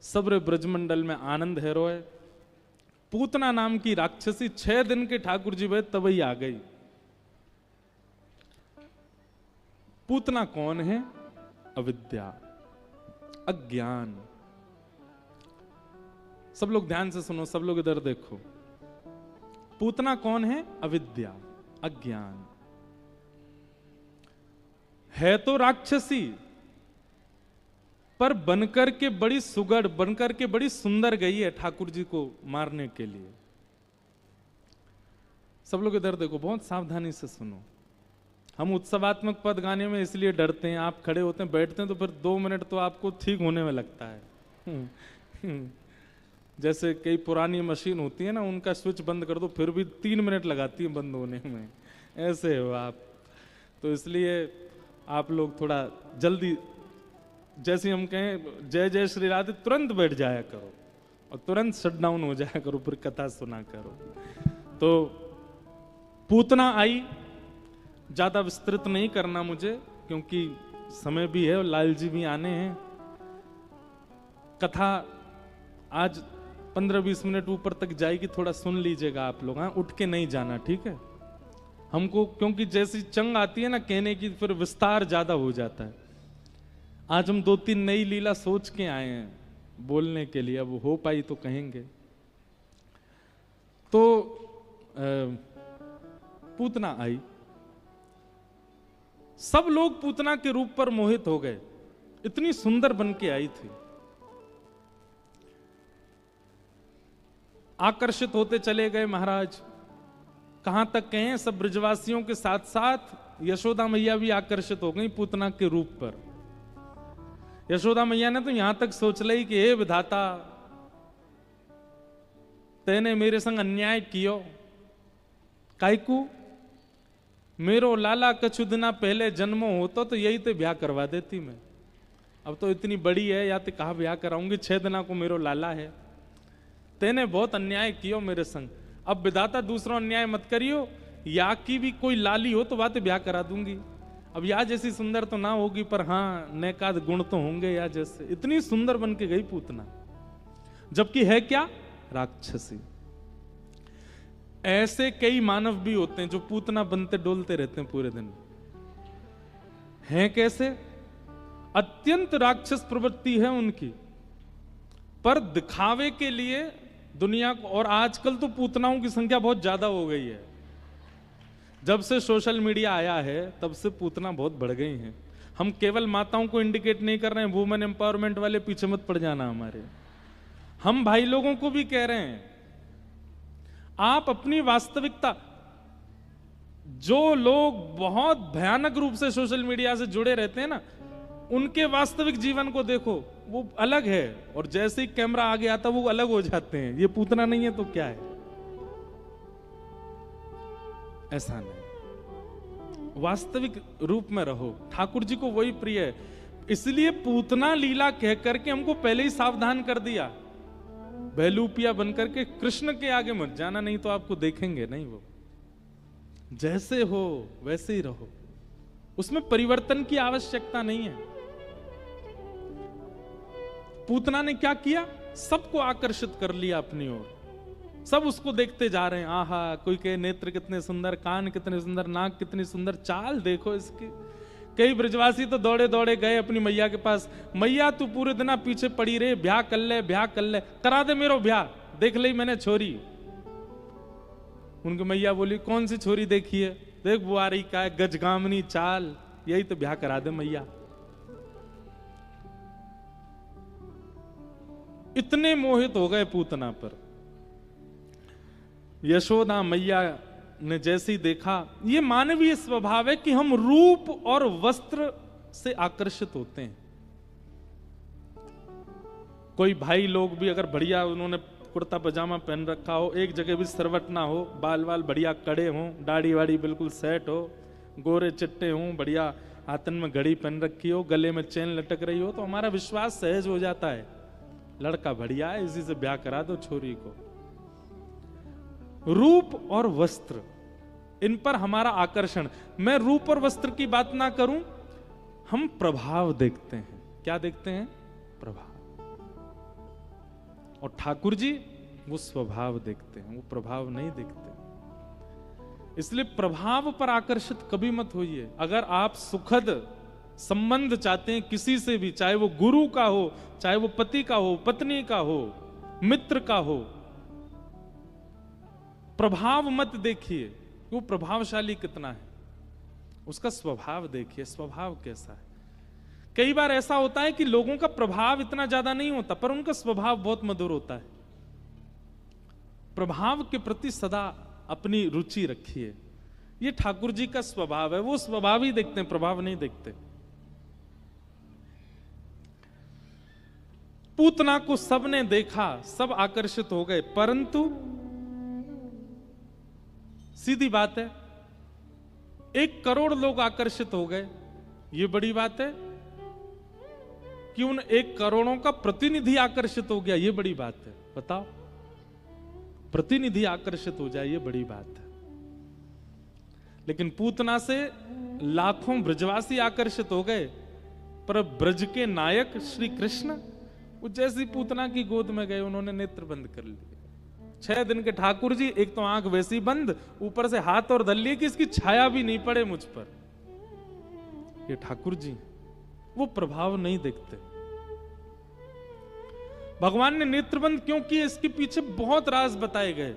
सब्र ब्रजमंडल में आनंद है रोए। पूतना नाम की राक्षसी 6 दिन के ठाकुर जी वे तब ही आ गई। पूतना कौन है? अविद्या, अज्ञान। सब लोग ध्यान से सुनो, सब लोग इधर देखो। पूतना कौन है? अविद्या, अज्ञान। है तो राक्षसी, पर बनकर के बड़ी सुगढ़, बनकर के बड़ी सुंदर गई है ठाकुर जी को मारने के लिए। सब लोग इधर देखो, बहुत सावधानी से सुनो। हम उत्सवात्मक पद गाने में इसलिए डरते हैं, आप खड़े होते हैं बैठते हैं तो फिर 2 मिनट तो आपको ठीक होने में लगता है। जैसे कई पुरानी मशीन होती है ना, उनका स्विच बंद कर दो फिर भी 3 मिनट लगाती है बंद होने में, ऐसे हो आप। तो इसलिए आप लोग थोड़ा जल्दी, जैसे हम कहें जय जय श्री राधे, तुरंत बैठ जाया करो और तुरंत शट डाउन हो जाया करो, फिर कथा सुना करो। तो पूतना आई, ज्यादा विस्तृत नहीं करना मुझे क्योंकि समय भी है और लाल जी भी आने हैं। कथा आज 15-20 मिनट ऊपर तक जाएगी, थोड़ा सुन लीजिएगा आप लोग। हाँ, उठ के नहीं जाना, ठीक है? हमको क्योंकि जैसी चंग आती है ना कहने की, फिर विस्तार ज्यादा हो जाता है। आज हम 2-3 नई लीला सोच के आए हैं बोलने के लिए, अब हो पाई तो कहेंगे। तो पूतना आई, सब लोग पूतना के रूप पर मोहित हो गए, इतनी सुंदर बन के आई थी। आकर्षित होते चले गए महाराज। कहां तक कहें, सब ब्रजवासियों के साथ साथ यशोदा मैया भी आकर्षित हो गई पूतना के रूप पर। यशोदा मैया ने तो यहां तक सोच ली कि हे विधाता, तेने मेरे संग अन्याय कियो, कायकू मेरो लाला कछु दिना पहले जन्मो होता तो यही तो ब्याह करवा देती मैं। अब तो इतनी बड़ी है, या तो कहा ब्याह कराऊंगी, 6 दिना को मेरो लाला है। तेने बहुत अन्याय कियो मेरे संग, अब विधाता दूसरा अन्याय मत करियो, या की भी कोई लाली हो तो बात ब्याह करा दूंगी। अब या जैसी सुंदर तो ना होगी, पर हाँ नेकाद गुण तो होंगे या जैसे। इतनी सुंदर बन के गई पूतना, जबकि है क्या? राक्षसी। ऐसे कई मानव भी होते हैं जो पूतना बनते डोलते रहते हैं पूरे दिन। हैं कैसे? अत्यंत राक्षस प्रवृत्ति है उनकी, पर दिखावे के लिए दुनिया को। और आजकल तो पूतनाओं की संख्या बहुत ज्यादा हो गई है। जब से सोशल मीडिया आया है तब से पूतना बहुत बढ़ गई हैं। हम केवल माताओं को इंडिकेट नहीं कर रहे हैं, वुमेन एम्पावरमेंट वाले पीछे मत पड़ जाना हमारे। हम भाई लोगों को भी कह रहे हैं, आप अपनी वास्तविकता, जो लोग बहुत भयानक रूप से सोशल मीडिया से जुड़े रहते हैं ना, उनके वास्तविक जीवन को देखो, वो अलग है। और जैसे ही कैमरा आगे आता वो अलग हो जाते हैं। ये पूतना नहीं है तो क्या है? ऐसा नहीं, वास्तविक रूप में रहो। ठाकुर जी को वही प्रिय है, इसलिए पूतना लीला कह करके हमको पहले ही सावधान कर दिया, बहलूपिया बनकर के कृष्ण के आगे मत जाना, नहीं तो आपको देखेंगे नहीं। वो जैसे हो वैसे ही रहो, उसमें परिवर्तन की आवश्यकता नहीं है। पूतना ने क्या किया? सबको आकर्षित कर लिया अपनी ओर, सब उसको देखते जा रहे हैं। आहा, कोई कहे नेत्र कितने सुंदर, कान कितने सुंदर, नाक कितनी सुंदर, चाल देखो इसकी। कई ब्रजवासी तो दौड़े दौड़े गए अपनी मैया के पास, मैया तू पूरे दिन पीछे पड़ी रहे, ब्याह कर ले, ब्याह कर ले, करा दे मेरो ब्याह, देख ली मैंने छोरी। उनकी मैया बोली, कौन सी छोरी देखी है? देख वो आ रही का है, गजगामनी चाल, यही तो ब्याह करा दे मैया। इतने मोहित हो गए पूतना पर। यशोदा मैया ने जैसे ही देखा, ये मानवीय स्वभाव है कि हम रूप और वस्त्र से आकर्षित होते हैं। कोई भाई लोग भी अगर बढ़िया उन्होंने कुर्ता पजामा पहन रखा हो, एक जगह भी सरवट ना हो, बाल वाल बढ़िया कड़े हों, दाढ़ी वाड़ी बिल्कुल सेट हो, गोरे चिट्टे हों, बढ़िया हाथन में घड़ी पहन रखी हो, गले में चेन लटक रही हो, तो हमारा विश्वास सहज हो जाता है, लड़का बढ़िया है, इसी से ब्याह करा दो छोरी को। रूप और वस्त्र, इन पर हमारा आकर्षण। मैं रूप और वस्त्र की बात ना करूं, हम प्रभाव देखते हैं। क्या देखते हैं? प्रभाव। और ठाकुर जी वो स्वभाव देखते हैं, वो प्रभाव नहीं देखते। इसलिए प्रभाव पर आकर्षित कभी मत होइए। अगर आप सुखद संबंध चाहते हैं किसी से भी, चाहे वो गुरु का हो, चाहे वो पति का हो, पत्नी का हो, मित्र का हो, प्रभाव मत देखिए वो प्रभावशाली कितना है, उसका स्वभाव देखिए, स्वभाव कैसा है। कई बार ऐसा होता है कि लोगों का प्रभाव इतना ज्यादा नहीं होता पर उनका स्वभाव बहुत मधुर होता है। प्रभाव के प्रति सदा अपनी रुचि रखिए। ये ठाकुर जी का स्वभाव है, वो स्वभाव ही देखते हैं, प्रभाव नहीं देखते। पूतना को सबने देखा, सब आकर्षित हो गए, परंतु सीधी बात है 1 करोड़ लोग आकर्षित हो गए, ये बड़ी बात है कि उन 1 करोड़ों का प्रतिनिधि आकर्षित हो गया, ये बड़ी बात है। बताओ, प्रतिनिधि आकर्षित हो जाए ये बड़ी बात है। लेकिन पूतना से लाखों ब्रजवासी आकर्षित हो गए, पर ब्रज के नायक श्री कृष्ण वो जैसी पूतना की गोद में गए उन्होंने नेत्र बंद कर लिए। 6 दिन के ठाकुर जी, एक तो आंख वैसी बंद, ऊपर से हाथ और दल्ली की इसकी छाया भी नहीं पड़े मुझ पर। ये ठाकुर जी वो प्रभाव नहीं देखते। भगवान ने नेत्रबंद क्यों किए, इसके पीछे बहुत राज बताए गए।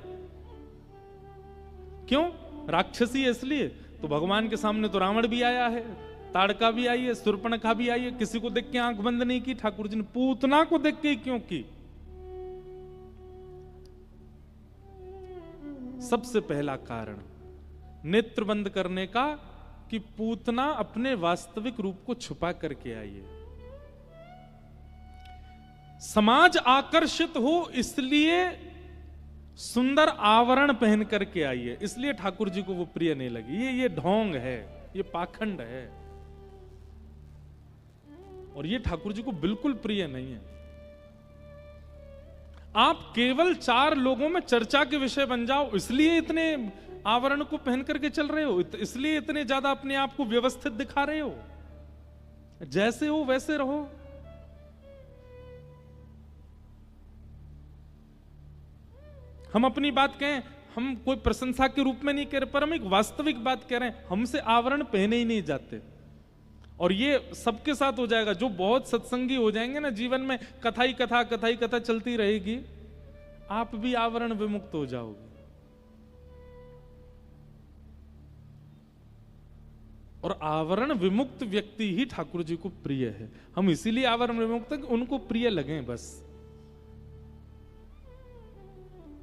क्यों? राक्षसी है इसलिए। तो भगवान के सामने तो रावण भी आया है, ताड़का भी आई है, शूर्पणखा भी आई है, किसी को देख के आंख बंद नहीं की ठाकुर जी ने। पूतना को देख के क्यों की? सबसे पहला कारण नेत्र बंद करने का कि पूतना अपने वास्तविक रूप को छुपा करके आई है। समाज आकर्षित हो इसलिए सुंदर आवरण पहन करके आई है, इसलिए ठाकुर जी को वो प्रिय नहीं लगी। ये ढोंग है, ये पाखंड है, और ये ठाकुर जी को बिल्कुल प्रिय नहीं है। आप केवल 4 लोगों में चर्चा के विषय बन जाओ इसलिए इतने आवरण को पहन करके चल रहे हो, इसलिए इतने ज्यादा अपने आप को व्यवस्थित दिखा रहे हो। जैसे हो वैसे रहो। हम अपनी बात कहें, हम कोई प्रशंसा के रूप में नहीं कह रहे, पर हम एक वास्तविक बात कह रहे हैं। हमसे आवरण पहने ही नहीं जाते, और ये सबके साथ हो जाएगा। जो बहुत सत्संगी हो जाएंगे ना जीवन में, कथा ही कथा चलती रहेगी, आप भी आवरण विमुक्त हो जाओगे। और आवरण विमुक्त व्यक्ति ही ठाकुर जी को प्रिय है। हम इसीलिए आवरण विमुक्त हैं कि उनको प्रिय लगे बस।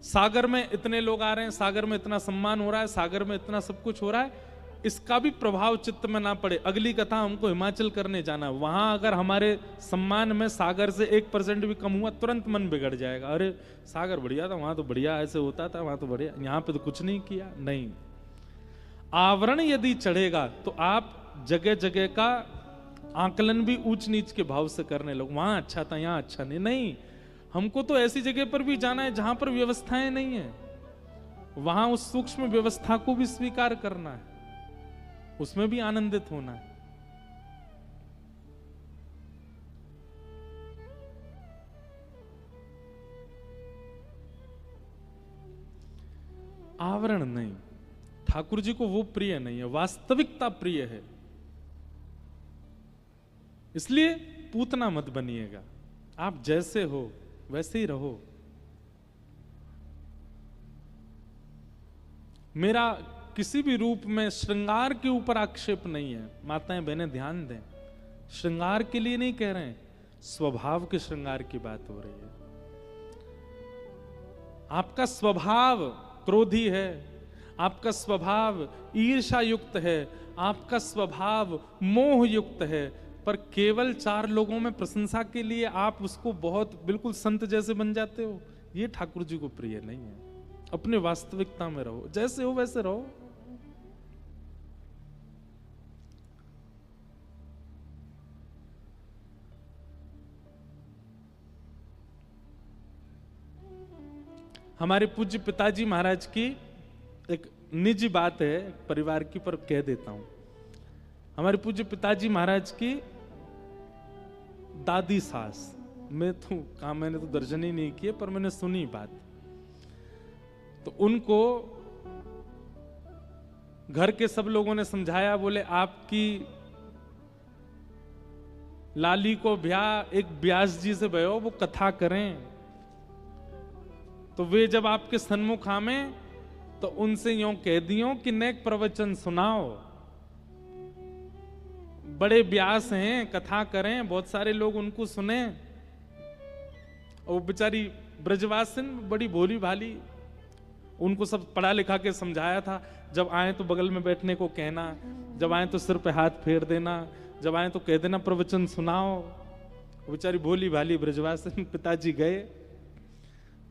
सागर में इतने लोग आ रहे हैं, सागर में इतना सम्मान हो रहा है, सागर में इतना सब कुछ हो रहा है, इसका भी प्रभाव चित्त में ना पड़े। अगली कथा हमको हिमाचल करने जाना है, वहां अगर हमारे सम्मान में सागर से 1% भी कम हुआ, तुरंत मन बिगड़ जाएगा। अरे सागर बढ़िया था, वहां तो बढ़िया ऐसे होता था, वहां तो बढ़िया, यहां पे तो कुछ नहीं किया। नहीं, आवरण यदि चढ़ेगा तो आप जगह जगह का आकलन भी ऊंच नीच के भाव से करने लोग। वहां अच्छा था, यहां अच्छा नहीं। हमको तो ऐसी जगह पर भी जाना है जहां पर व्यवस्थाएं नहीं है, वहां उस सूक्ष्म व्यवस्था को भी स्वीकार करना है, उसमें भी आनंदित होना है। आवरण नहीं, ठाकुर जी को वो प्रिय नहीं है, वास्तविकता प्रिय है। इसलिए पूतना मत बनिएगा, आप जैसे हो वैसे ही रहो। मेरा किसी भी रूप में श्रृंगार के ऊपर आक्षेप नहीं है। माताएं बहनें ध्यान दें, श्रृंगार के लिए नहीं कह रहे हैं, स्वभाव के श्रृंगार की बात हो रही है। आपका स्वभाव क्रोधी है, आपका स्वभाव ईर्ष्या युक्त है, आपका स्वभाव मोह युक्त है, पर केवल 4 लोगों में प्रशंसा के लिए आप उसको बहुत बिल्कुल संत जैसे बन जाते हो, ये ठाकुर जी को प्रिय नहीं है। अपने वास्तविकता में रहो, जैसे हो वैसे रहो। हमारे पूज्य पिताजी महाराज की एक निजी बात है परिवार की, पर कह देता हूं। हमारे पूज्य पिताजी महाराज की दादी सास, मैंने तो दर्शन ही नहीं किए, पर मैंने सुनी बात। तो उनको घर के सब लोगों ने समझाया, बोले आपकी लाली को ब्याह एक व्यास जी से भयो, वो कथा करें। तो वे जब आपके सन्मुख आमे तो उनसे यूं कह दियो कि नेक प्रवचन सुनाओ, बड़े व्यास हैं, कथा करें, बहुत सारे लोग उनको सुने। और वो बेचारी ब्रजवासिन बड़ी भोली भाली, उनको सब पढ़ा लिखा के समझाया था। जब आए तो बगल में बैठने को कहना, जब आए तो सिर पे हाथ फेर देना, जब आए तो कह देना प्रवचन सुनाओ। बेचारी भोली भाली ब्रजवासिन। पिताजी गए,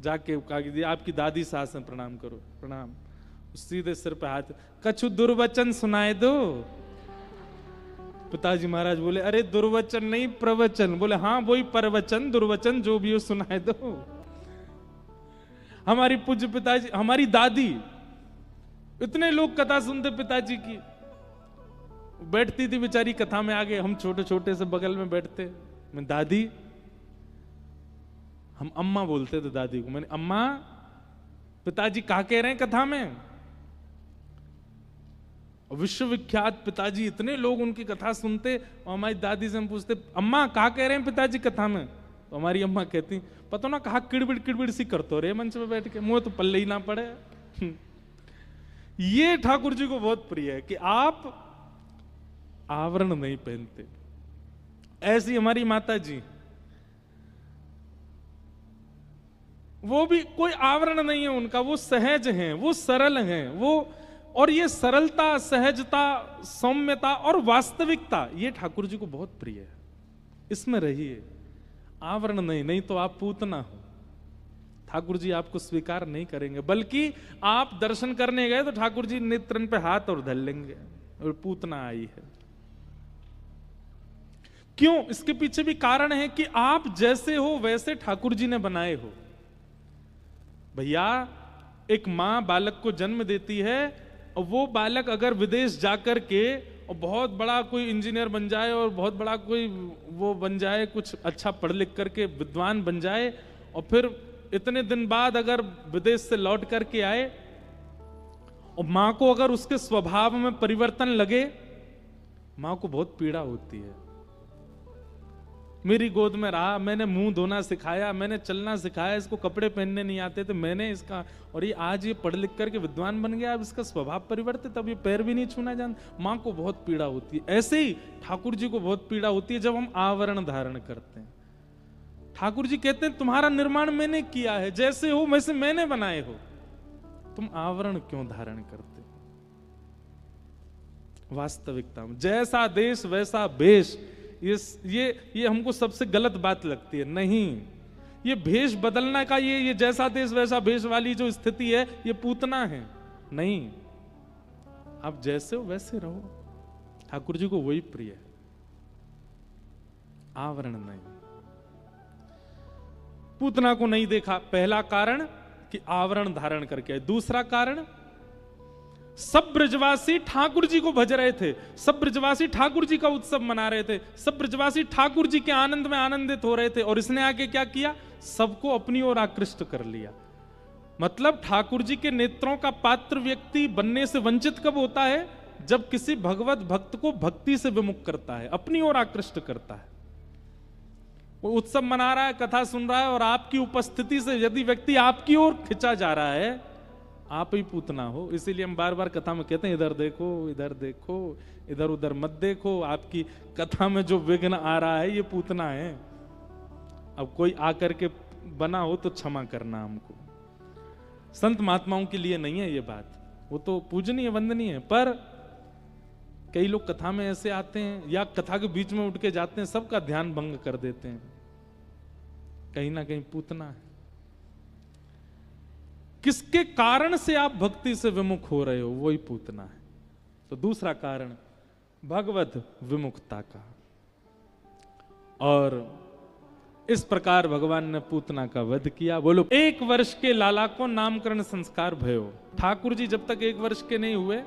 जाके कहा कि आपकी दादी सास है, प्रणाम करो। प्रणाम। सीधे सिर पे हाथ, कछु दुर्वचन सुनाए दो। पिताजी महाराज बोले, अरे दुर्वचन नहीं, प्रवचन। बोले हाँ वही प्रवचन, दुर्वचन जो भी हो सुनाए दो। हमारी पूज्य पिताजी, हमारी दादी, इतने लोग कथा सुनते पिताजी की, बैठती थी बेचारी कथा में आगे, हम छोटे छोटे से बगल में बैठते। मैं दादी, हम अम्मा बोलते थे दादी को। मैंने अम्मा, पिताजी क्या कह रहे हैं कथा में? विश्वविख्यात पिताजी, इतने लोग उनकी कथा सुनते, और हमारी दादी से हम पूछते, अम्मा क्या कह रहे हैं पिताजी कथा में? तो हमारी अम्मा कहती, पता ना कहा किड़बिड़ सी करते रे मंच पे बैठ के, मुंह तो पल्ले ही ना पड़े। ये ठाकुर जी को बहुत प्रिय है कि आप आवरण नहीं पहनते। ऐसी हमारी माता जी, वो भी कोई आवरण नहीं है उनका, वो सहज हैं, वो सरल हैं, वो, और ये सरलता, सहजता, सौम्यता और वास्तविकता, ये ठाकुर जी को बहुत प्रिय है। इसमें रहिए, आवरण नहीं, नहीं तो आप पूतना हो। ठाकुर जी आपको स्वीकार नहीं करेंगे, बल्कि आप दर्शन करने गए तो ठाकुर जी नेत्रन पे हाथ और धर लेंगे, और पूतना आई है। क्यों? इसके पीछे भी कारण है कि आप जैसे हो वैसे ठाकुर जी ने बनाए हो। भैया, एक मां बालक को जन्म देती है, और वो बालक अगर विदेश जाकर के और बहुत बड़ा कोई इंजीनियर बन जाए, और बहुत बड़ा कोई वो बन जाए, कुछ अच्छा पढ़ लिख करके विद्वान बन जाए, और फिर इतने दिन बाद अगर विदेश से लौट करके आए, और मां को अगर उसके स्वभाव में परिवर्तन लगे, मां को बहुत पीड़ा होती है। मेरी गोद में रहा, मैंने मुंह धोना सिखाया, मैंने चलना सिखाया, इसको कपड़े पहनने नहीं आते थे, मैंने इसका, और ये आज ये पढ़ लिख करके विद्वान बन गया, अब इसका स्वभाव परिवर्तित, अब ये पैर भी नहीं छूना जानता। मां को बहुत पीड़ा होती है। ऐसे ही ठाकुर जी को बहुत पीड़ा होती है जब हम आवरण धारण करते हैं। ठाकुर जी कहते हैं तुम्हारा निर्माण मैंने किया है, जैसे हो वैसे मैंने बनाए हो, तुम आवरण क्यों धारण करते? वास्तविकता में जैसा देश वैसा भेष, ये हमको सबसे गलत बात लगती है। नहीं, ये भेष बदलने का, ये जैसा देश वैसा भेष वाली जो स्थिति है, ये पूतना है। नहीं, आप जैसे हो वैसे रहो। ठाकुर जी को वही प्रिय है, आवरण नहीं। पूतना को नहीं देखा, पहला कारण कि आवरण धारण करके। दूसरा कारण, सब ब्रजवासी ठाकुर जी को भज रहे थे, सब ब्रजवासी ठाकुर जी का उत्सव मना रहे थे, सब ब्रजवासी ठाकुर जी के आनंद में आनंदित हो रहे थे, और इसने आगे क्या किया? सबको अपनी ओर आकृष्ट कर लिया। मतलब ठाकुर जी के नेत्रों का पात्र व्यक्ति बनने से वंचित कब होता है? जब किसी भगवत भक्त को भक्ति से विमुख करता है, अपनी ओर आकृष्ट करता है। वो उत्सव मना रहा है, कथा सुन रहा है, और आपकी उपस्थिति से यदि व्यक्ति आपकी ओर खिंचा जा रहा है, आप ही पूतना हो। इसीलिए हम बार बार कथा में कहते हैं, इधर देखो, इधर देखो, इधर उधर मत देखो। आपकी कथा में जो विघ्न आ रहा है, ये पूतना है। अब कोई आकर के बना हो तो क्षमा करना हमको। संत महात्माओं के लिए नहीं है ये बात, वो तो पूजनीय वंदनीय है। पर कई लोग कथा में ऐसे आते हैं, या कथा के बीच में उठ के जाते हैं, सबका ध्यान भंग कर देते हैं। कहीं ना कहीं पूतना है। किसके कारण से आप भक्ति से विमुख हो रहे हो, वही पूतना है। तो दूसरा कारण भगवत विमुखता का। और इस प्रकार भगवान ने पूतना का वध किया। बोलो, 1 वर्ष के लाला को नामकरण संस्कार भयो। ठाकुर जी जब तक 1 वर्ष के नहीं हुए,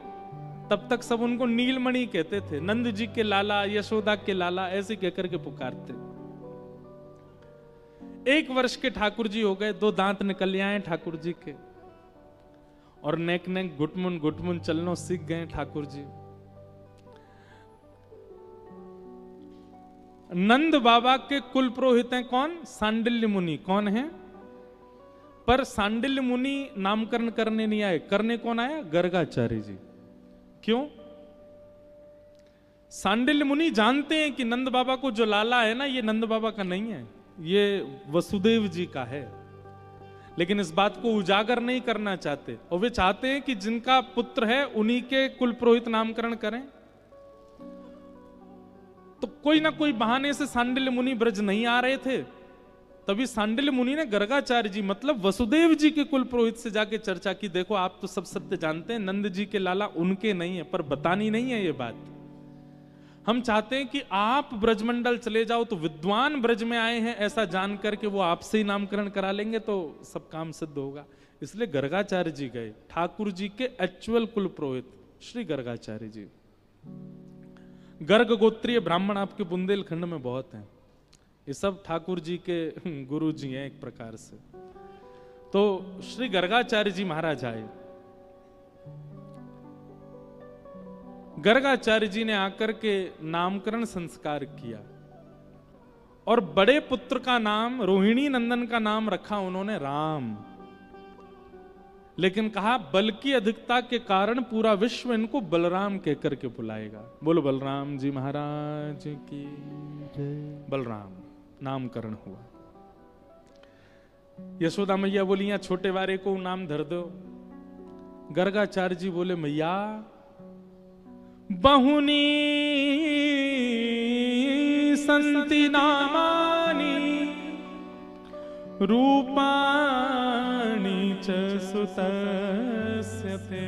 तब तक सब उनको नीलमणि कहते थे। नंद जी के लाला, यशोदा के लाला, ऐसे कहकर के पुकारते। 1 वर्ष के ठाकुर जी हो गए, 2 दांत निकल आए ठाकुर जी के, और नेक नेक घुटमुन चलनो सीख गए ठाकुर जी। नंद बाबा के कुल पुरोहित हैं कौन? सांडिल्य मुनि। कौन है? पर सांडिल्य मुनि नामकरण करने नहीं आए, करने कौन आया? गर्गाचार्य जी। क्यों? सांडिल्य मुनि जानते हैं कि नंद बाबा को जो लाला है ना, ये नंद बाबा का नहीं है, ये वसुदेव जी का है, लेकिन इस बात को उजागर नहीं करना चाहते, और वे चाहते हैं कि जिनका पुत्र है उन्हीं के कुल पुरोहित नामकरण करें। तो कोई ना कोई बहाने से सांडिल्य मुनि ब्रज नहीं आ रहे थे, तभी सांडिल्य मुनि ने गर्गाचार्य जी मतलब वसुदेव जी के कुल पुरोहित से जाके चर्चा की, देखो आप तो सब सत्य जानते हैं, नंद जी के लाला उनके नहीं है, पर बतानी नहीं है ये बात। हम चाहते हैं कि आप ब्रजमंडल चले जाओ, तो विद्वान ब्रज में आए हैं ऐसा जान करके वो आपसे ही नामकरण करा लेंगे, तो सब काम सिद्ध होगा। इसलिए गर्गाचार्य जी गए, ठाकुर जी के एक्चुअल कुल पुरोहित श्री गर्गाचार्य जी। गर्ग गोत्रीय ब्राह्मण आपके बुंदेलखंड में बहुत हैं, ये सब ठाकुर जी के गुरु जी हैं एक प्रकार से। तो श्री गर्गाचार्य जी महाराज आए, गर्गाचार्य जी ने आकर के नामकरण संस्कार किया, और बड़े पुत्र का नाम, रोहिणी नंदन का नाम रखा उन्होंने राम, लेकिन कहा बल की अधिकता के कारण पूरा विश्व इनको बलराम कहकर के बुलाएगा। बोलो बलराम जी महाराज की जय। बलराम नामकरण हुआ। यशोदा मैया बोली यहाँ छोटे वारे को नाम धर दो। गर्गाचार्य जी बोले मैया बहुनी संति नामानि रूपाणि च सुतस्य ते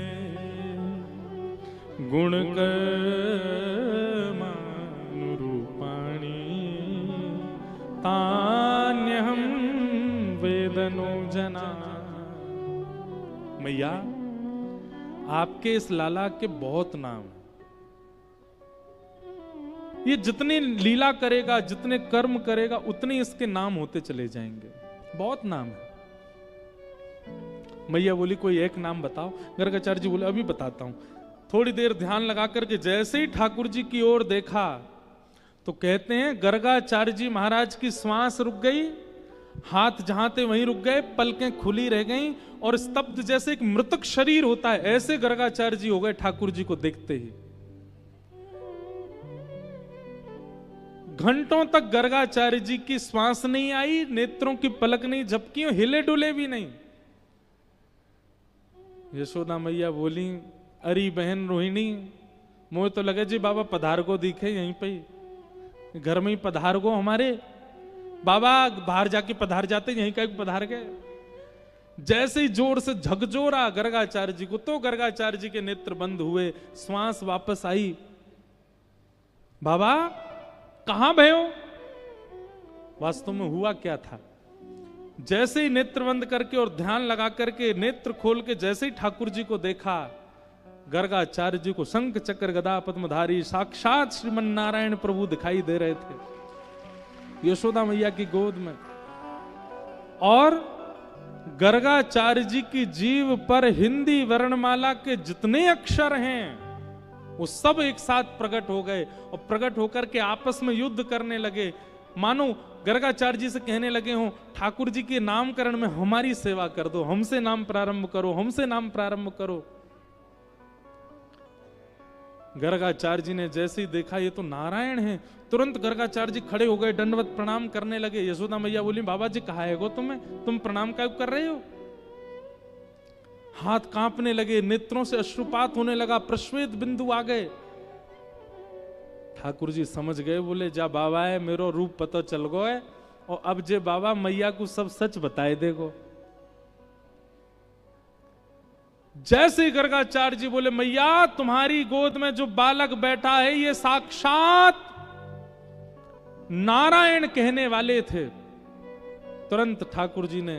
गुणकर्मानुरूपाणि तान्यहं वेदनो जना। मैया आपके इस लाला के बहुत नाम हैं, ये जितनी लीला करेगा, जितने कर्म करेगा, उतने इसके नाम होते चले जाएंगे, बहुत नाम है। मैया बोली कोई एक नाम बताओ। गर्गाचार्य जी बोले अभी बताता हूं। थोड़ी देर ध्यान लगा करके जैसे ही ठाकुर जी की ओर देखा तो कहते हैं गर्गाचार्य जी महाराज की श्वास रुक गई, हाथ जहां थे वहीं रुक गए, पलकें खुली रह गईं, और स्तब्ध जैसे एक मृतक शरीर होता है ऐसे गर्गाचार्य जी हो गए ठाकुर जी को देखते ही। घंटों तक गर्गाचार्य जी की श्वास नहीं आई, नेत्रों की पलक नहीं झपकी, हिले डुले भी नहीं। यशोदा मैया बोली अरे बहन रोहिणी, मुझे तो लगे जी बाबा पधार को दिखे यहीं पे, घर में ही पधार को, हमारे बाबा बाहर जाके पधार जाते, यहीं का पधार गए। जैसे ही जोर से झकझोरा गर्गाचार्य जी को, तो गर्गाचार्य जी के नेत्र बंद हुए, श्वास वापस आई। बाबा कहां भयो? वास्तव में हुआ क्या था? जैसे ही नेत्र बंद करके और ध्यान लगा करके नेत्र खोल के जैसे ही ठाकुर जी को देखा, गर्गाचार्य जी को शंख चक्र गदा पद्मधारी साक्षात श्रीमन नारायण प्रभु दिखाई दे रहे थे यशोदा मैया की गोद में। और गर्गाचार्य जी की जीभ पर हिंदी वर्णमाला के जितने अक्षर हैं वो सब एक साथ प्रकट हो गए, और प्रकट होकर के आपस में युद्ध करने लगे, मानो गर्गाचार्य जी से कहने लगे हो ठाकुर जी के नामकरण में हमारी सेवा कर दो, हमसे नाम प्रारंभ करो, हमसे नाम प्रारंभ करो। गर्गाचार्य जी ने जैसे ही देखा ये तो नारायण है, तुरंत गर्गाचार्य जी खड़े हो गए, दंडवत प्रणाम करने लगे। यशोदा मैया बोली बाबा जी कहा है गो तुम्हें, तुम प्रणाम क्या कर रहे हो? हाथ कांपने लगे, नेत्रों से अश्रुपात होने लगा, प्रश्वेत बिंदु आ गए। ठाकुर जी समझ गए, बोले जा बाबा है मेरो रूप पता चल गो है, और अब जे बाबा मैया को सब सच बताए देगो। जैसे गर्गाचार्य जी बोले मैया तुम्हारी गोद में जो बालक बैठा है ये साक्षात नारायण कहने वाले थे। तुरंत ठाकुर जी ने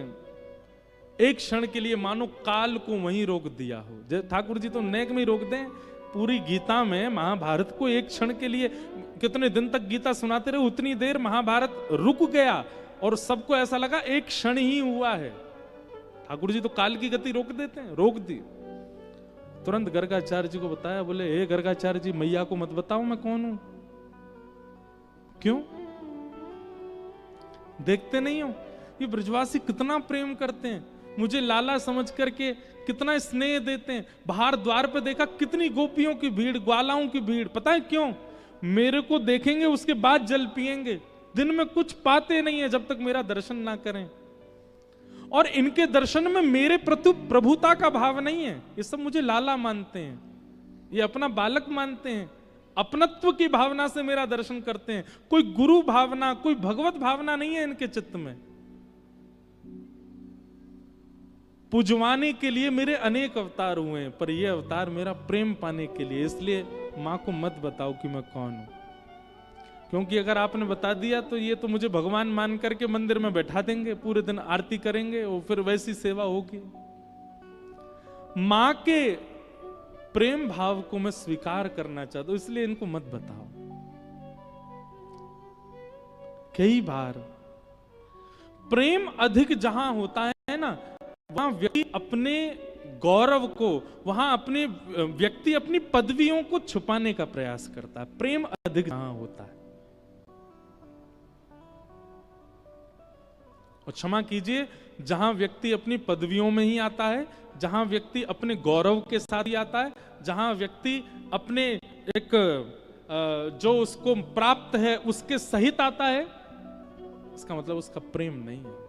एक क्षण के लिए मानो काल को वहीं रोक दिया हो। ठाकुर जी तो नेक में ही रोक दें, पूरी गीता में महाभारत को एक क्षण के लिए, कितने दिन तक गीता सुनाते रहे उतनी देर महाभारत रुक गया, और सबको ऐसा लगा एक क्षण ही हुआ है। ठाकुर जी तो काल की गति रोक देते हैं, रोक दी। तुरंत गर्गाचार्य जी को बताया, बोले हे गर्गाचार्य जी, मैया को मत बताओ मैं कौन हूं। क्यों? देखते नहीं हो ये ब्रजवासी कितना प्रेम करते हैं, मुझे लाला समझ करके कितना स्नेह देते हैं। बाहर द्वार पे देखा कितनी गोपियों की भीड़, ग्वालाओं की भीड़। पता है क्यों? मेरे को देखेंगे उसके बाद जल पिएंगे, दिन में कुछ पाते नहीं है जब तक मेरा दर्शन ना करें। और इनके दर्शन में मेरे प्रति प्रभुता का भाव नहीं है, ये सब मुझे लाला मानते हैं, ये अपना बालक मानते हैं, अपनत्व की भावना से मेरा दर्शन करते हैं। कोई गुरु भावना, कोई भगवत भावना नहीं है इनके चित्त में। पूजवाने के लिए मेरे अनेक अवतार हुए हैं, पर यह अवतार मेरा प्रेम पाने के लिए। इसलिए मां को मत बताओ कि मैं कौन हूं, क्योंकि अगर आपने बता दिया तो ये तो मुझे भगवान मान करके मंदिर में बैठा देंगे, पूरे दिन आरती करेंगे और फिर वैसी सेवा होगी। मां के प्रेम भाव को मैं स्वीकार करना चाहता हूं, इसलिए इनको मत बताओ। कई बार प्रेम अधिक जहां होता है ना, वहां व्यक्ति अपने गौरव को, वहां अपने व्यक्ति अपनी पदवियों को छुपाने का प्रयास करता है। प्रेम अधिक जहां होता है, और क्षमा कीजिए, जहां व्यक्ति अपनी पदवियों में ही आता है, जहां व्यक्ति अपने गौरव के साथ ही आता है, जहां व्यक्ति अपने एक जो उसको प्राप्त है उसके सहित आता है, इसका मतलब उसका प्रेम नहीं है।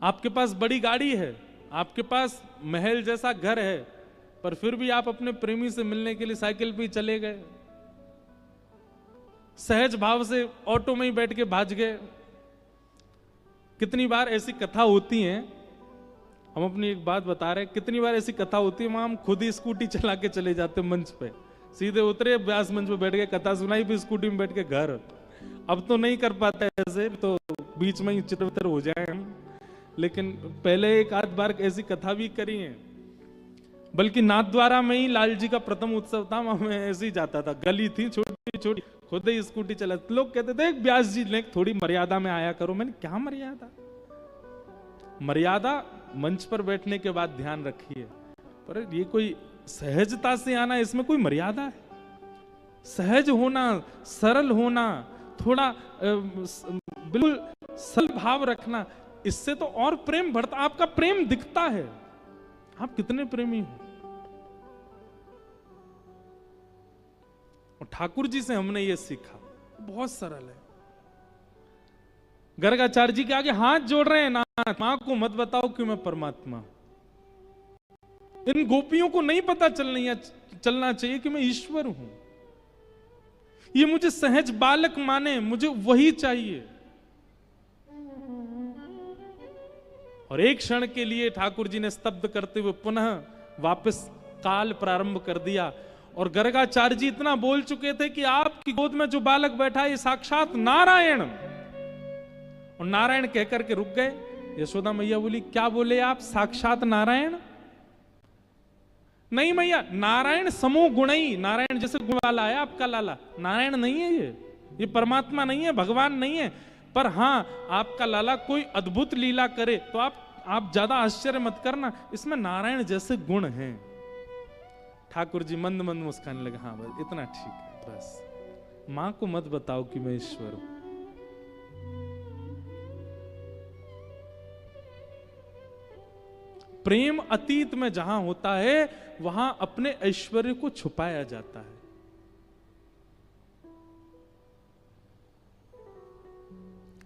आपके पास बड़ी गाड़ी है, आपके पास महल जैसा घर है, पर फिर भी आप अपने प्रेमी से मिलने के लिए साइकिल पे चले गए, सहज भाव से ऑटो में ही बैठ के भाग गए। कितनी बार ऐसी कथा होती है, हम अपनी एक बात बता रहे हैं, कितनी बार ऐसी कथा होती है वहां हम खुद ही स्कूटी चला के चले जाते मंच पे, सीधे उतरे व्यास मंच पे बैठ के कथा सुनाई, फिर स्कूटी में बैठ के घर। अब तो नहीं कर पाते ऐसे, तो बीच में ही चित्र हो जाए हम, लेकिन पहले एक आध बार ऐसी कथा भी करी है। बल्कि नाथद्वारा में ही लाल जी का प्रथम उत्सव था, मैं ऐसे ही जाता था, गली थी छोटी छोटी, खुद ही स्कूटी चला। लोग कहते थे व्यास जी ने थोड़ी मर्यादा में आया करो। मैंने क्या मर्यादा? मर्यादा मंच पर बैठने के बाद ध्यान रखिए, पर ये कोई सहजता से आना, इसमें कोई मर्यादा है? सहज होना, सरल होना, थोड़ा बिल्कुल सरल भाव रखना, इससे तो और प्रेम बढ़ता, आपका प्रेम दिखता है, आप कितने प्रेमी हो। और ठाकुर जी से हमने ये सीखा, बहुत सरल है। गर्गाचार्य जी के आगे हाथ जोड़ रहे हैं, नाथ मां को मत बताओ कि मैं परमात्मा। इन गोपियों को नहीं पता चलना चाहिए कि मैं ईश्वर हूं। ये मुझे सहज बालक माने, मुझे वही चाहिए। और एक क्षण के लिए ठाकुर जी ने स्तब्ध करते हुए पुनः वापस काल प्रारंभ कर दिया। और गर्गाचार्य जी इतना बोल चुके थे कि आपकी गोद में जो बालक बैठा है ये साक्षात नारायण। और नारायण कहकर के रुक गए। यशोदा मैया बोली, क्या बोले आप? साक्षात नारायण? नहीं मैया, नारायण समूह गुणई, नारायण जैसे गुण वाला है आपका लाला, नारायण नहीं है ये परमात्मा नहीं है, भगवान नहीं है। पर हां, आपका लाला कोई अद्भुत लीला करे तो आप ज्यादा आश्चर्य मत करना, इसमें नारायण जैसे गुण हैं। ठाकुर जी मंद मंद मुस्काने लगे, हाँ बस इतना ठीक है, बस मां को मत बताओ कि मैं ईश्वर हूं। प्रेम अतीत में जहां होता है वहां अपने ऐश्वर्य को छुपाया जाता है।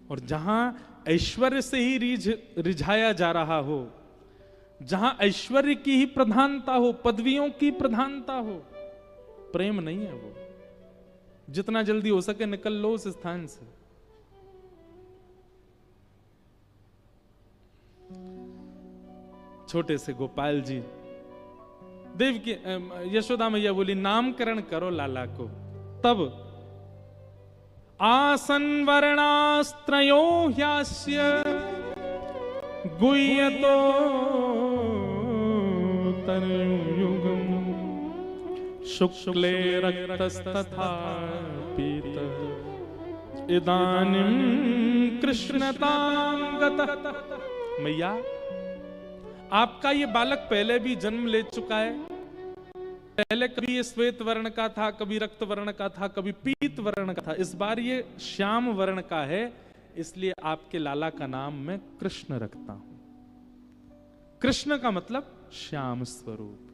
और जहां ऐश्वर्य से ही रिझाया जा रहा हो, जहां ऐश्वर्य की ही प्रधानता हो, पदवियों की प्रधानता हो, प्रेम नहीं है वो। जितना जल्दी हो सके निकल लो उस स्थान से। छोटे से गोपाल जी, देव की यशोदा मैया बोली, नामकरण करो लाला को। तब आसन वर्णास्त्रयो ह्यास्य गुह्यतो तनयुगम शुक्ले रक्तस्तथा पीत इदानीं कृष्णतां गतः। मैया, आपका ये बालक पहले भी जन्म ले चुका है। पहले कभी ये श्वेत वर्ण का था, कभी रक्त वर्ण का था, कभी पीत वर्ण का था। इस बार ये श्याम वर्ण का है, इसलिए आपके लाला का नाम मैं कृष्ण रखता हूं। कृष्ण का मतलब श्याम स्वरूप।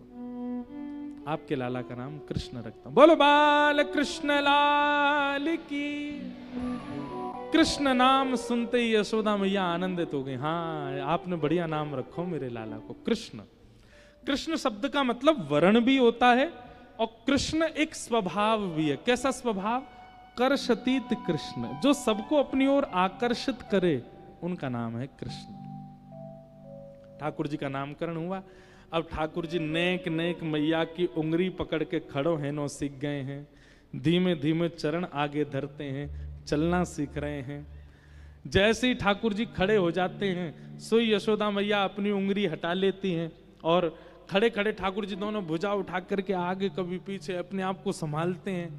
आपके लाला का नाम कृष्ण रखता हूं। बोलो बाल कृष्ण लाल की। कृष्ण नाम सुनते ही यशोदा मैया आनंदित हो गई। हाँ, आपने बढ़िया नाम रखो मेरे लाला को, कृष्ण। कृष्ण शब्द का मतलब वर्ण भी होता है और कृष्ण एक स्वभाव भी है। कैसा स्वभाव? कर्षतीत कृष्ण, जो सबको अपनी ओर आकर्षित करे, उनका नाम है कृष्ण। ठाकुर जी का नामकरण हुआ। अब ठाकुर जी नेक नेक मैया की उंगली पकड़ के खड़ो हैं नो सीख गए हैं। धीमे धीमे चरण आगे धरते हैं, चलना सीख रहे हैं। जैसे ही ठाकुर जी खड़े हो जाते हैं, सोई यशोदा मैया अपनी उंगली हटा लेती हैं और खड़े खड़े ठाकुर जी दोनों भुजा उठा करके आगे कभी पीछे अपने आप को संभालते हैं।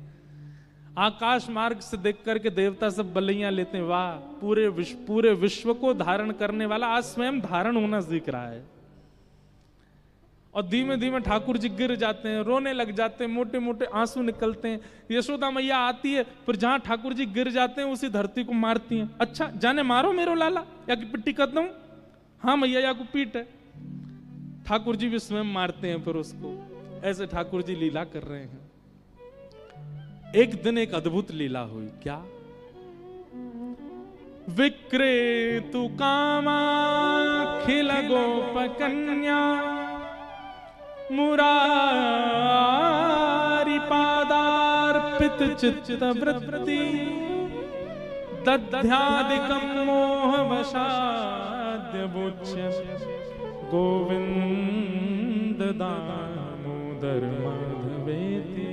आकाश मार्ग से देख करके देवता सब बलैया लेते हैं। वाह, पूरे विश्व को धारण करने वाला आज स्वयं धारण होना सीख रहा है। और धीमे धीमे ठाकुर जी गिर जाते हैं, रोने लग जाते हैं, मोटे मोटे आंसू निकलते हैं। यशोदा मैया आती है, फिर जहां ठाकुर जी गिर जाते हैं उसी धरती को मारती हैं। अच्छा, जाने मारो मेरो लाला, या की पिट्टी कर दूं? हाँ मैया, या को पीट है। ठाकुर जी भी स्वयं मारते हैं फिर उसको। ऐसे ठाकुर जी लीला कर रहे हैं। एक दिन एक अद्भुत लीला हुई। क्या? विक्रेतु कामाखिल गोप कन्या मुरारी पादार्पित चित्त वृत्ति दध्यादिकं मोह वशाद्य बोच्य गोविंद दामोदर माधवेति।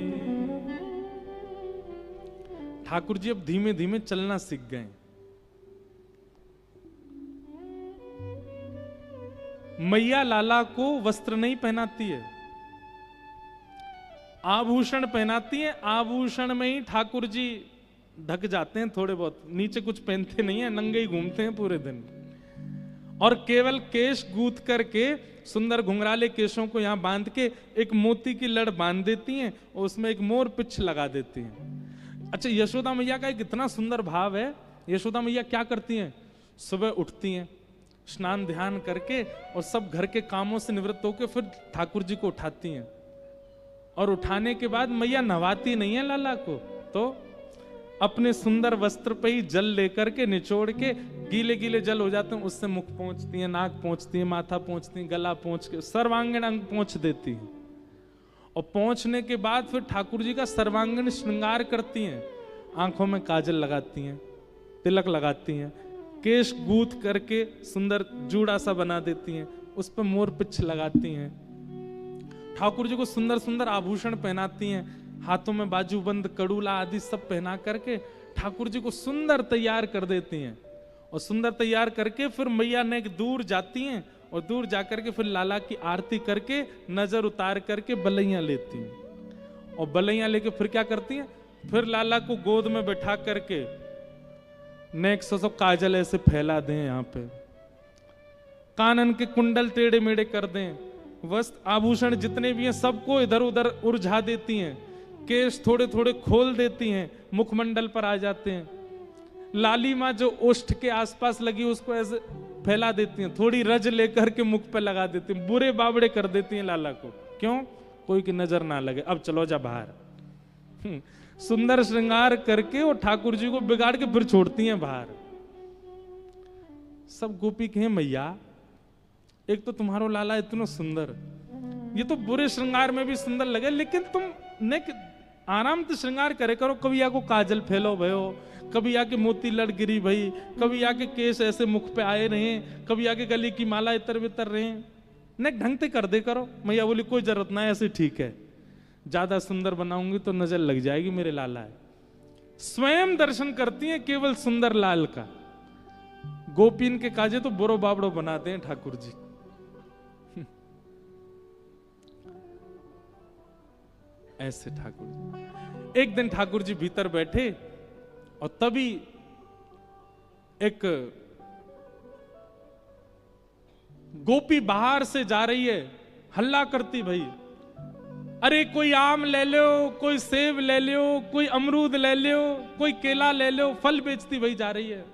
ठाकुर जी अब धीमे धीमे चलना सीख गए। मैया लाला को वस्त्र नहीं पहनाती है, आभूषण पहनाती है। आभूषण में ही ठाकुर जी ढक जाते हैं थोड़े बहुत, नीचे कुछ पहनते नहीं है, नंगे ही घूमते हैं पूरे दिन। और केवल केश गूंथ करके सुंदर घुंघराले केशों को यहां बांध के एक मोती की लड़ बांध देती हैं और उसमें एक मोर पिछ लगा देती हैं। अच्छा, यशोदा मैया का एक इतना सुंदर भाव है। यशोदा मैया क्या करती हैं? सुबह उठती हैं, स्नान ध्यान करके और सब घर के कामों से निवृत्त होकर फिर ठाकुर जी को उठाती हैं। और उठाने के बाद मैया नहवाती नहीं है लाला को, तो अपने सुंदर वस्त्र पे ही जल लेकर के निचोड़ के, गीले गीले जल हो जाते हैं उससे मुख पोंछती हैं, नाक पोंछती हैं, माथा पोंछती हैं, गला पोंछ के सर्वांगीण अंग पोंछ देती हैं। और पोंछने के बाद फिर ठाकुर जी का सर्वांगीण श्रृंगार करती हैं। आंखों में काजल लगाती हैं, तिलक लगाती हैं, केश गूंथ करके सुंदर जूड़ा सा बना देती हैं, उस पर मोर पिछ लगाती हैं। ठाकुर जी को सुंदर सुंदर आभूषण पहनाती हैं, हाथों में बाजूबंद, कड़ूला आदि सब पहना करके ठाकुर जी को सुंदर तैयार कर देती हैं। और सुंदर तैयार करके फिर मैया ने दूर जाती हैं और दूर जाकर के फिर लाला की आरती करके नजर उतार करके बलैया लेती हैं। और बलैया लेके फिर क्या करती हैं? फिर लाला को गोद में बैठा करके नेक सो काजल ऐसे फैला दें, यहाँ पे कानन के कुंडल टेढ़े मेढ़े कर दें, वस्त्र आभूषण जितने भी हैं सबको इधर उधर उलझा देती हैं, केश थोड़े थोड़े खोल देती हैं, मुखमंडल पर आ जाते हैं। लालिमा जो ओष्ठ के आसपास लगी उसको ऐसे फैला देती हैं, थोड़ी रज लेकर के मुख पे लगा देती हैं, बुरे बावड़े कर देती हैं लाला को। क्यों? कोई की नजर ना लगे। अब चलो जा बाहर। सुंदर श्रृंगार करके और ठाकुर जी को बिगाड़ के फिर छोड़ती हैं बाहर। सब गोपी कहें मैया, एक तो तुम्हारो लाला इतना सुंदर, ये तो बुरे श्रृंगार में भी सुंदर लगे, लेकिन तुम ने आराम से श्रृंगार करे करो। कभी आको काजल फैलो भयो, कभी आके मोती लड़ गिरी भई, कभी आके केस ऐसे मुख पे आए रहे, कभी आके गले की माला इतर बितर रहे, ने ढंग से कर दे करो। मैया बोली कोई जरूरत ना है, ऐसे ठीक है, ज्यादा सुंदर बनाऊंगी तो नजर लग जाएगी मेरे लाला है। स्वयं दर्शन करती हैं केवल सुंदर लाल का। गोपीन के काजे तो बुरो बाबड़ो बनाते हैं ठाकुर जी। ऐसे ठाकुर जी। एक दिन ठाकुर जी भीतर बैठे और तभी एक गोपी बाहर से जा रही है, हल्ला करती, भाई अरे कोई आम ले लो, कोई सेब ले लो, कोई अमरूद ले लो, कोई केला ले लो, फल बेचती भाई जा रही है।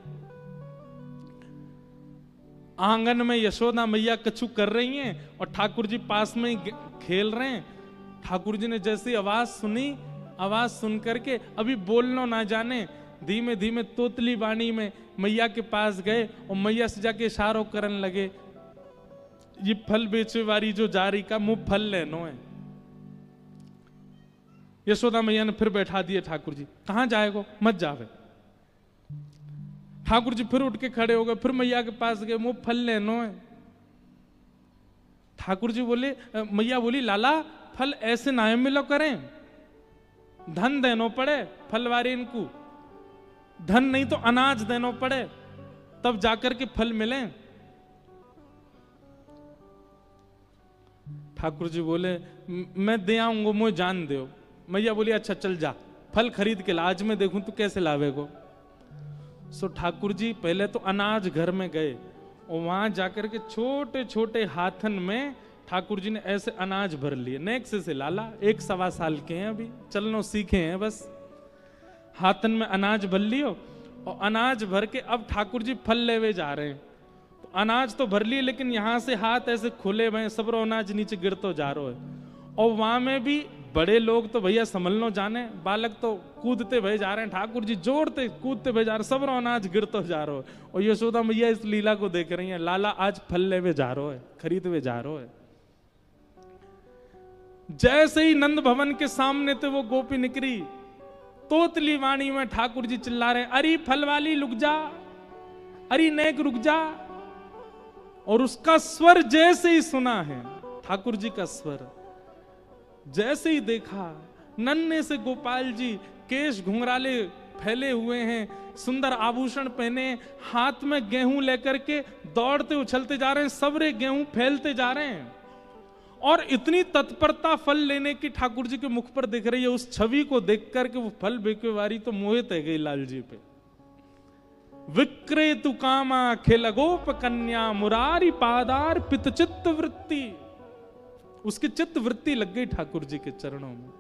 आंगन में यशोदा मैया कछु कर रही हैं और ठाकुर जी पास में ही खेल रहे हैं। ठाकुर जी ने जैसी आवाज सुनी, आवाज सुन करके अभी बोलना ना जाने, धीमे धीमे तोतली वाणी में मैया के पास गए और मैया से जाके इशारों करने लगे, ये फल बेचे वाली जो जा रही का मुंह फल लेनो है। यशोदा मैया ने फिर बैठा दिए ठाकुर जी, कहां जाएगो, मत जावे। ठाकुर जी फिर उठ के खड़े हो गए, फिर मैया के पास गए, मुंह फल लेनो है। ठाकुर जी बोले, मैया बोली, लाला फल ऐसे ना मिलो करें, धन देनो पड़े फलवारी इनको, धन नहीं तो अनाज देनो पड़े तब जाकर के फल मिले। ठाकुर जी बोले, मैं दे आऊंगा, मुझे जान दो। मैया बोली, अच्छा चल जा, फल खरीद के ला, आज मैं देखूं तू कैसे लावेगो। सो ठाकुर जी पहले तो अनाज घर में गए और वहां जाकर के छोटे छोटे हाथन में ठाकुर जी ने ऐसे अनाज भर लिए। नेक्स्ट से लाला 1-1.25 साल के हैं, अभी चलनो सीखे हैं बस। हाथन में अनाज भर लियो और अनाज भर के अब ठाकुर जी फल लेवे जा रहे हैं। तो अनाज तो भर लिए लेकिन यहां से हाथ ऐसे खुले हुए, सबरो अनाज नीचे गिरतो जा रहा है। और वहां में भी बड़े लोग तो भैया संभलनो जाने, बालक तो कूदते भय जा रहे हैं, ठाकुर जी जोड़ते कूदते भय जा रहे, सबरो अनाज गिरतो जा रहा है। और यशोदा मैया इस लीला को देख रही है, लाला आज फल लेवे जा रहा है, खरीदवे जा रहा है। जैसे ही नंद भवन के सामने थे वो गोपी निकली, तोतली वाणी में ठाकुर जी चिल्ला रहे, अरे फल वाली रुक जा, अरे नेक रुक जा। और उसका स्वर जैसे ही सुना है, ठाकुर जी का स्वर, जैसे ही देखा, नन्हे से गोपाल जी, केश घुंघराले फैले हुए हैं, सुंदर आभूषण पहने, हाथ में गेहूं लेकर के दौड़ते उछलते जा रहे हैं, सबरे गेहूं फैलते जा रहे हैं। और इतनी तत्परता फल लेने की ठाकुर जी के मुख पर दिख रही है। उस छवि को देख करके वो फल बेचनेवाली तो मोहित है गई लाल जी पे। विक्रेतु कामा खेल गोप कन्या मुरारी पादार पित चित्त वृत्ति, उसकी चित्त वृत्ति लग गई ठाकुर जी के चरणों में,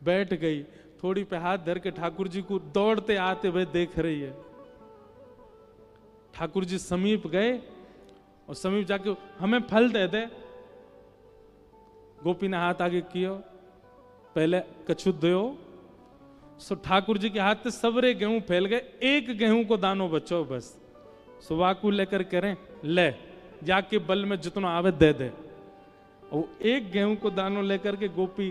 बैठ गई, थोड़ी पे हाथ धर के ठाकुर जी को दौड़ते आते हुए देख रही है। ठाकुर जी समीप गए और समीप जाके, हमें फल दे दे। गोपी ने हाथ आगे किया, पहले कछु दो। सो ठाकुर जी के हाथ से सबरे गेहूं फैल गए, एक गेहूं को दानो बचो बस। सुवाकू लेकर करें, ले जाके बल में जितना आवे दे दे। और एक गेहूं को दानो लेकर के गोपी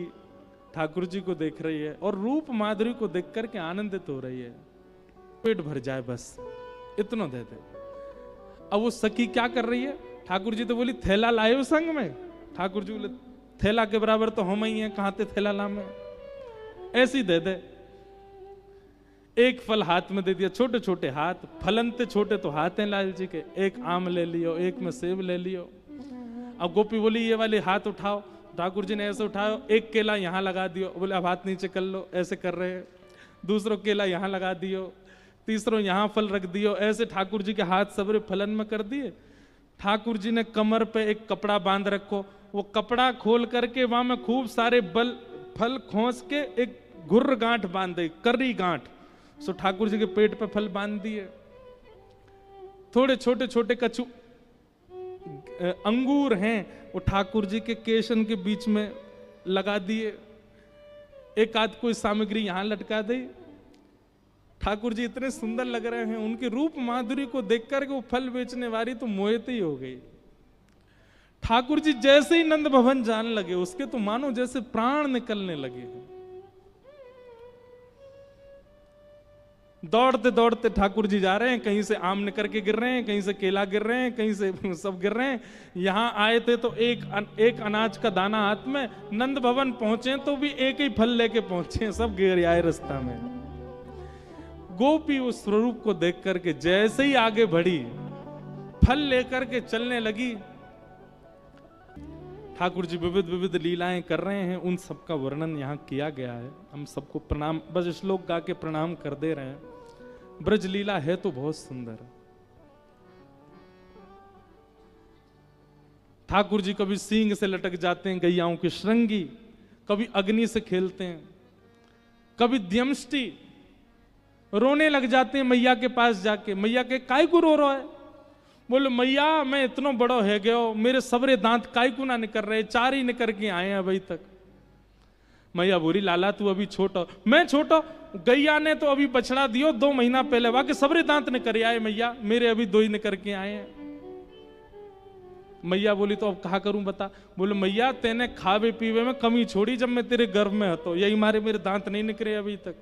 ठाकुर जी को देख रही है और रूप माधुरी को देख करके आनंदित हो रही है। पेट भर जाए बस, इतना दे दे। अब वो सखी क्या कर रही है, ठाकुर जी तो बोली थैला लाए संग में। ठाकुर जी बोले थैला के बराबर तो हम ही हैं, कहां थे थैला ला में, ऐसी दे दे। एक फल हाथ में दे दिया, छोटे छोटे हाथ, फलनते छोटे तो हाथ हैं लाल जी के। एक आम ले लियो, एक में सेब ले लियो। अब गोपी बोली ये वाले हाथ उठाओ। ठाकुर जी ने ऐसे उठाओ, एक केला यहाँ लगा दियो। बोले अब हाथ नीचे कर लो, ऐसे कर रहे हैं। दूसरो केला यहाँ लगा दियो, तीसरों यहाँ फल रख दियो। ऐसे ठाकुर जी के हाथ सबरे फलन में कर दिए। ठाकुर जी ने कमर पे एक कपड़ा बांध रखो, वो कपड़ा खोल करके वहां में खूब सारे फल खोस के एक घुर्र गांठ बांध दी, कर्री गांठ। सो ठाकुर जी के पेट पे फल बांध दिए। थोड़े छोटे छोटे कछु अंगूर हैं, वो ठाकुर जी के केशन के बीच में लगा दिए। एक आध कोई सामग्री यहां लटका दी। ठाकुर जी इतने सुंदर लग रहे हैं, उनके रूप माधुरी को देखकर के वो फल बेचने वाली तो मोहित ही हो गई। ठाकुर जी जैसे ही नंद भवन जाने लगे, उसके तो मानो जैसे प्राण निकलने लगे। दौड़ते दौड़ते ठाकुर जी जा रहे हैं, कहीं से आम निकल के गिर रहे हैं, कहीं से केला गिर रहे हैं, कहीं से सब गिर रहे हैं। यहां आए थे तो एक अनाज का दाना हाथ में, नंद भवन पहुंचे तो भी एक ही फल लेके पहुंचे, सब गिर आए रास्ता में। गोपी उस स्वरूप को देख करके जैसे ही आगे बढ़ी, फल लेकर के चलने लगी। ठाकुर जी विविध विविध लीलाएं कर रहे हैं, उन सब का वर्णन यहाँ किया गया है। हम सबको प्रणाम, बस श्लोक गा के प्रणाम कर दे रहे हैं। ब्रज लीला है तो बहुत सुंदर। ठाकुर जी कभी सींग से लटक जाते हैं गैयाओं की श्रृंगी, कभी अग्नि से खेलते हैं, कभी द्यमष्टि, रोने लग जाते हैं मैया के पास जाके। मैया के काय को रो रहा है? बोले मैया मैं इतना बड़ा है गयो, मेरे सबरे दांत काय को ना निकल रहे, 4 ही निकल के आए हैं अभी तक। मैया बोली लाला तू अभी छोटा। मैं छोटा? गैया ने तो अभी बछड़ा दियो 2 महीना पहले, बाकी सबरे दांत निकल आए मैया, मेरे अभी 2 ही निकल के आए हैं। मैया बोली तो अब कहा करूं बता। बोले मैया तेने खावे पीवे में कमी छोड़ी जब मैं तेरे गर्भ में हतो, यही मारे मेरे दांत नहीं निकले अभी तक।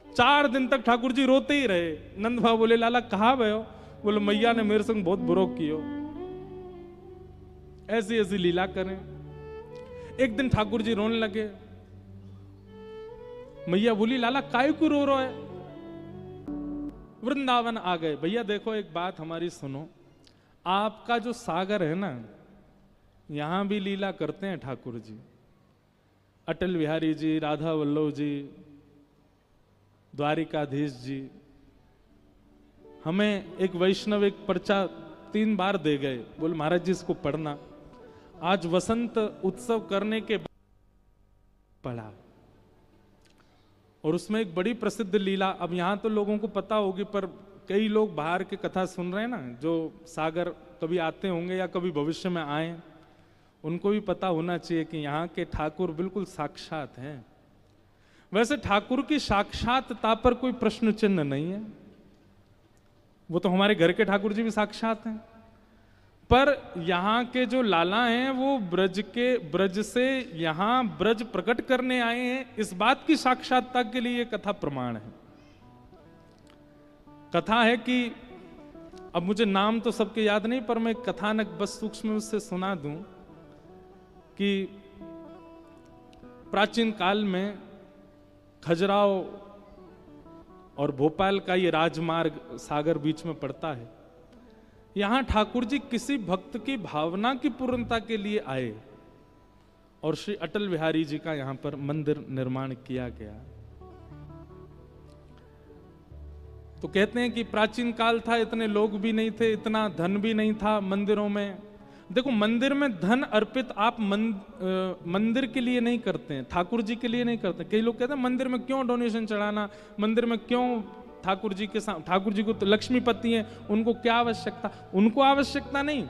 4 दिन तक ठाकुर जी रोते ही रहे। नंद भाव बोले लाला कहा भयो? बोले मैया ने मेरे संग बहुत बुरो कियो। ऐसी ऐसी लीला करें। एक दिन ठाकुर जी रोने लगे। मैया बोली लाला काय को रो रहा है? वृंदावन आ गए। भैया देखो एक बात हमारी सुनो, आपका जो सागर है ना, यहां भी लीला करते हैं ठाकुर जी। अटल बिहारी जी, राधा वल्लभ जी, द्वारिकाधीश जी। हमें एक वैष्णव एक पर्चा 3 बार दे गए, बोले महाराज जी इसको पढ़ना। आज वसंत उत्सव करने के बाद पढ़ा, और उसमें एक बड़ी प्रसिद्ध लीला, अब यहां तो लोगों को पता होगी, पर कई लोग बाहर की कथा सुन रहे हैं ना, जो सागर कभी आते होंगे या कभी भविष्य में आए, उनको भी पता होना चाहिए कि यहाँ के ठाकुर बिल्कुल साक्षात हैं। वैसे ठाकुर की साक्षातता पर कोई प्रश्न चिन्ह नहीं है, वो तो हमारे घर के ठाकुर जी भी साक्षात हैं। पर यहाँ के जो लाला हैं वो ब्रज से यहाँ ब्रज प्रकट करने आए हैं, इस बात की साक्षातता के लिए ये कथा प्रमाण है। कथा है कि अब मुझे नाम तो सबके याद नहीं, पर मैं कथानक बस सूक्ष्म उससे सुना दूं कि प्राचीन काल में खजुराहो और भोपाल का ये राजमार्ग सागर बीच में पड़ता है। यहां ठाकुर जी किसी भक्त की भावना की पूर्णता के लिए आए और श्री अटल बिहारी जी का यहां पर मंदिर निर्माण किया गया। तो कहते हैं कि प्राचीन काल था, इतने लोग भी नहीं थे, इतना धन भी नहीं था मंदिरों में। देखो मंदिर में धन अर्पित आप मंदिर के लिए नहीं करते हैं, ठाकुर जी के लिए नहीं करते। कई लोग कहते हैं मंदिर में क्यों डोनेशन चढ़ाना, मंदिर में क्यों ठाकुर जी के साथ, ठाकुर जी को तो लक्ष्मीपति हैं, उनको क्या आवश्यकता? उनको आवश्यकता नहीं,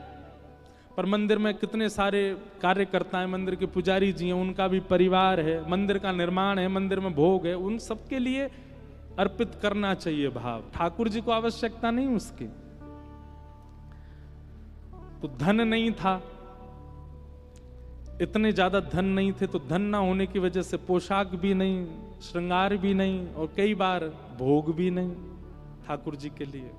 पर मंदिर में कितने सारे कार्यकर्ता हैं, मंदिर के पुजारी जी हैं, उनका भी परिवार है, मंदिर का निर्माण है, मंदिर में भोग है, उन सबके लिए अर्पित करना चाहिए भाव। ठाकुर जी को आवश्यकता नहीं उसकी। तो धन नहीं था, इतने ज्यादा धन नहीं थे, तो धन ना होने की वजह से पोशाक भी नहीं, श्रृंगार भी नहीं, और कई बार भोग भी नहीं ठाकुर जी के लिए।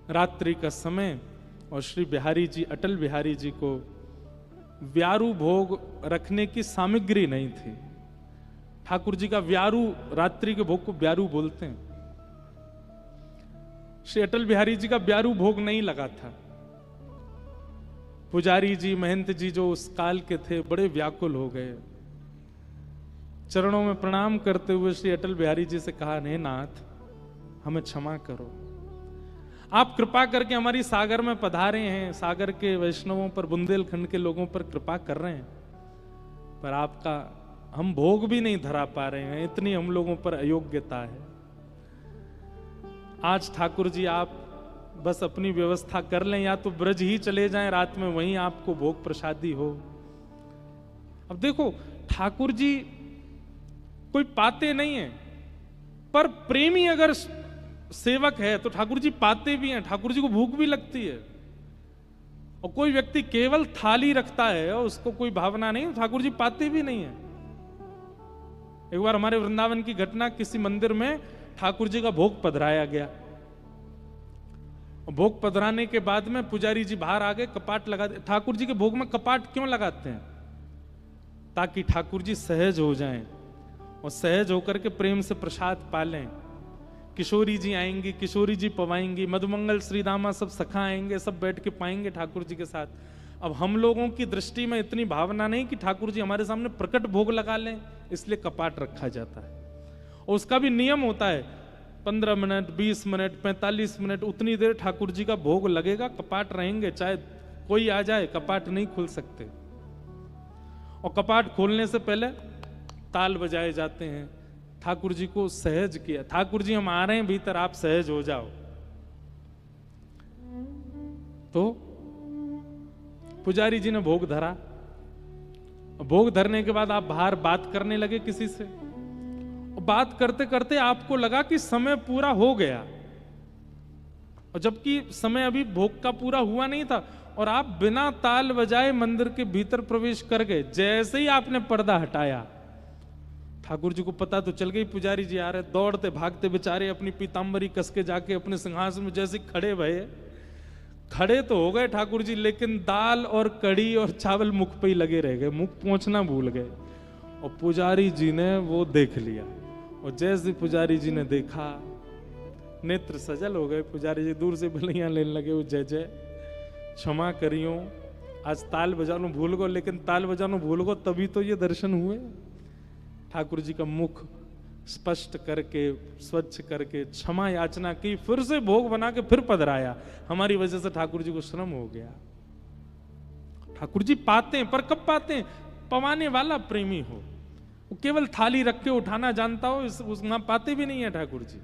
रात्रि का समय और श्री बिहारी जी, अटल बिहारी जी को व्यारू भोग रखने की सामग्री नहीं थी। ठाकुर जी का व्यारू, रात्रि के भोग को व्यारू बोलते हैं। श्री अटल बिहारी जी का व्यारू भोग नहीं लगा था। पुजारी जी, महंत जी जो उस काल के थे, बड़े व्याकुल हो गए। चरणों में प्रणाम करते हुए श्री अटल बिहारी जी से कहा, हे नाथ हमें क्षमा करो, आप कृपा करके हमारी सागर में पधारे हैं, सागर के वैष्णवों पर, बुंदेलखंड के लोगों पर कृपा कर रहे हैं, पर आपका हम भोग भी नहीं धरा पा रहे हैं, इतनी हम लोगों पर अयोग्यता है। आज ठाकुर जी आप बस अपनी व्यवस्था कर लें, या तो ब्रज ही चले जाएं, रात में वहीं आपको भोग प्रसादी हो। अब देखो ठाकुर जी कोई पाते नहीं है, पर प्रेमी अगर सेवक है तो ठाकुर जी पाते भी हैं, ठाकुर जी को भूख भी लगती है। और कोई व्यक्ति केवल थाली रखता है और उसको कोई भावना नहीं, ठाकुर जी पाते भी नहीं है। एक बार हमारे वृंदावन की घटना, किसी मंदिर में ठाकुर जी का भोग पधराया गया। भोग पधराने के बाद में पुजारी जी बाहर आ गए, कपाट लगा दे। ठाकुर जी के भोग में कपाट क्यों लगाते हैं? ताकि ठाकुर जी सहज हो जाएं और सहज होकर के प्रेम से प्रसाद पालें। किशोरी जी आएंगी, किशोरी जी पवाएंगी, मधुमंगल श्रीदामा सब सखा आएंगे, सब बैठ के पाएंगे ठाकुर जी के साथ। अब हम लोगों की दृष्टि में इतनी भावना नहीं कि ठाकुर जी हमारे सामने प्रकट भोग लगा लें, इसलिए कपाट रखा जाता है। और उसका भी नियम होता है, 15 मिनट, 20 मिनट, 45 मिनट, उतनी देर ठाकुर जी का भोग लगेगा, कपाट रहेंगे, चाहे कोई आ जाए, कपाट नहीं खुल सकते। और कपाट खोलने से पहले ताल बजाए जाते हैं, ठाकुर जी को सहज किया, ठाकुर जी हम आ रहे हैं भीतर, आप सहज हो जाओ। तो पुजारी जी ने भोग धरा। भोग धरने के बाद आप बाहर बात करने लगे किसी से, बात करते करते आपको लगा कि समय पूरा हो गया, और जबकि समय अभी भोग का पूरा हुआ नहीं था, और आप बिना ताल बजाए मंदिर के भीतर प्रवेश कर गए। जैसे ही आपने पर्दा हटाया, ठाकुर जी को पता तो चल गई पुजारी जी आ रहे, दौड़ते भागते बेचारे अपनी पीतांबरी कस के जाके अपने सिंहासन में जैसे खड़े भये, खड़े तो हो गए ठाकुर जी, लेकिन दाल और कड़ी और चावल मुख पे ही लगे रह गए, मुख पहुंचना भूल गए। और पुजारी जी ने वो देख लिया, और जैसे पुजारी जी ने देखा, नेत्र सजल हो गए। पुजारी जी दूर से बलियां लेने लगे, वो जय जय क्षमा करियो, आज ताल बजानो भूल गो, लेकिन ताल बजानो भूल गो तभी तो ये दर्शन हुए। ठाकुर जी का मुख स्पष्ट करके, स्वच्छ करके क्षमा याचना की, फिर से भोग बना के फिर पधराया। हमारी वजह से ठाकुर जी को श्रम हो गया। ठाकुर जी पाते हैं, पर कब पाते हैं? पवाने वाला प्रेमी हो, वो केवल थाली रख के उठाना जानता हो, वहां पाते भी नहीं है ठाकुर जी।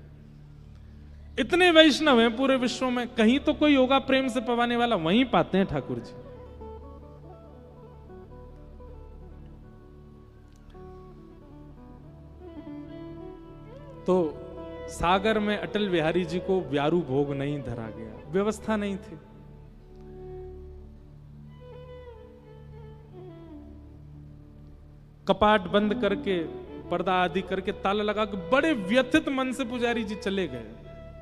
इतने वैष्णव हैं पूरे विश्व में, कहीं तो कोई होगा प्रेम से पवाने वाला, वहीं पाते हैं ठाकुर जी। तो सागर में अटल बिहारी जी को व्यारू भोग नहीं धरा गया, व्यवस्था नहीं थी। कपाट बंद करके, पर्दा आदि करके, ताला लगा के बड़े व्यथित मन से पुजारी जी चले गए,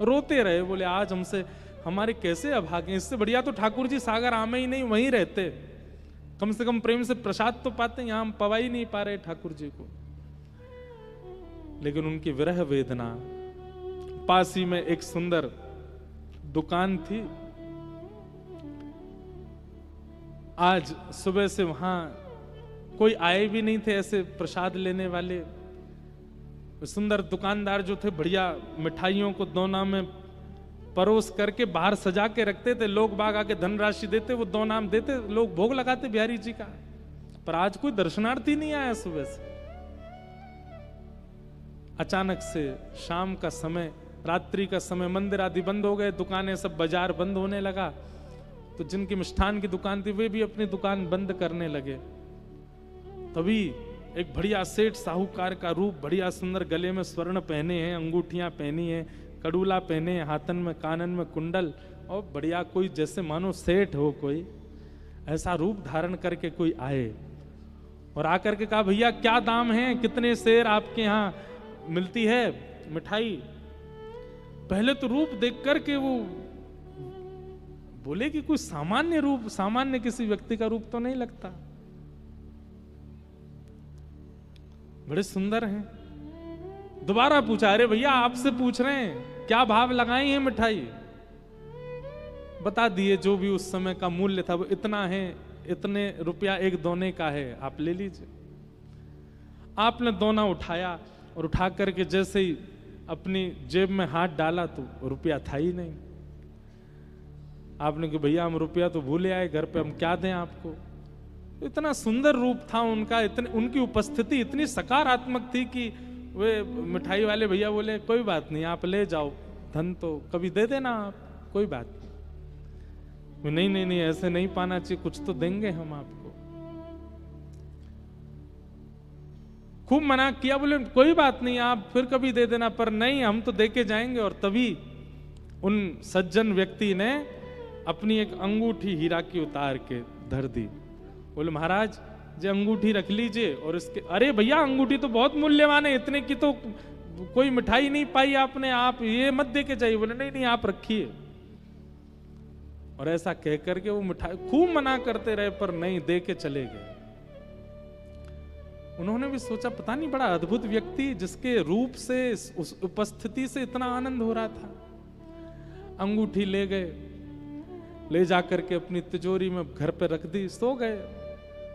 रोते रहे, बोले आज हमसे हमारे कैसे अभागे, इससे बढ़िया तो ठाकुर जी सागर आमे ही नहीं, वहीं रहते, कम से कम प्रेम से प्रसाद तो पाते, यहां हम पवा ही नहीं पा रहे ठाकुर जी को। लेकिन उनकी विरह वेदना, पास ही में एक सुंदर दुकान थी, आज सुबह से वहां कोई आए भी नहीं थे ऐसे प्रसाद लेने वाले। सुंदर दुकानदार जो थे, बढ़िया मिठाइयों को दोना में परोस करके बाहर सजा के रखते थे, लोग बाग आके धनराशि देते, वो दो नाम देते, लोग भोग लगाते बिहारी जी का। पर आज कोई दर्शनार्थी नहीं आया सुबह से। अचानक से शाम का समय, रात्रि का समय, मंदिर आदि बंद हो गए, दुकानें सब, बाजार बंद होने लगा। तो जिनकी मिष्ठान की दुकान थी, वे भी अपनी दुकान बंद करने लगे। तभी एक बढ़िया सेठ साहूकार का रूप, बढ़िया सुंदर, गले में स्वर्ण पहने हैं, अंगूठियां पहनी हैं, कड़ूला पहने हैं, हाथन में कानन में कुंडल, और बढ़िया कोई जैसे मानो सेठ हो, कोई ऐसा रूप धारण करके कोई आए और आकर के कहा, भैया क्या दाम है, कितने सेर आपके यहाँ मिलती है मिठाई। पहले तो रूप देख करके वो बोले कि कोई सामान्य रूप, सामान्य किसी व्यक्ति का रूप तो नहीं लगता, बड़े सुंदर हैं। दोबारा पूछा, अरे भैया आपसे पूछ रहे हैं क्या भाव लगाए हैं मिठाई। बता दिए जो भी उस समय का मूल्य था, वो इतना है, इतने रुपया एक दोने का है, आप ले लीजिए। आपने दोना उठाया और उठा करके जैसे ही अपनी जेब में हाथ डाला तो रुपया था ही नहीं। आपने कहा भैया हम रुपया तो भूले आए घर पे, हम क्या दें आपको। इतना सुंदर रूप था उनका, इतनी उनकी उपस्थिति इतनी सकारात्मक थी कि वे मिठाई वाले भैया बोले कोई बात नहीं, आप ले जाओ, धन तो कभी दे देना आप, कोई बात नहीं। नहीं नहीं नहीं, ऐसे नहीं पाना चाहिए, कुछ तो देंगे हम आपको। खूब मना किया, बोले कोई बात नहीं आप फिर कभी दे देना, पर नहीं हम तो दे के जाएंगे। और तभी उन सज्जन व्यक्ति ने अपनी एक अंगूठी हीरा की उतार के धर दी। बोले महाराज जी अंगूठी रख लीजिए। और इसके, अरे भैया अंगूठी तो बहुत मूल्यवान है, इतने की तो कोई मिठाई नहीं पाई आपने, आप ये मत दे के जाइए। बोले नहीं नहीं आप रखिए। और ऐसा कह करके वो मिठाई खूब मना करते रहे, पर नहीं, दे के चले गए। उन्होंने भी सोचा पता नहीं बड़ा अद्भुत व्यक्ति जिसके रूप से उस उपस्थिति से इतना आनंद हो रहा था। अंगूठी ले गए, ले जाकर के अपनी तिजोरी में घर पे रख दी, सो गए।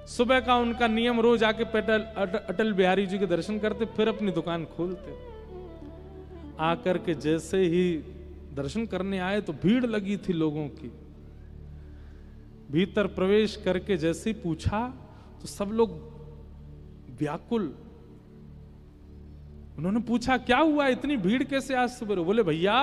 सुबह का उनका नियम रोज आके अटल बिहारी जी के दर्शन करते, फिर अपनी दुकान खोलते। आकर के जैसे ही दर्शन करने आए तो भीड़ लगी थी लोगों की। भीतर प्रवेश करके जैसे ही पूछा तो सब लोग व्याकुल। उन्होंने पूछा क्या हुआ, इतनी भीड़ कैसे आज सुबह? बोले भैया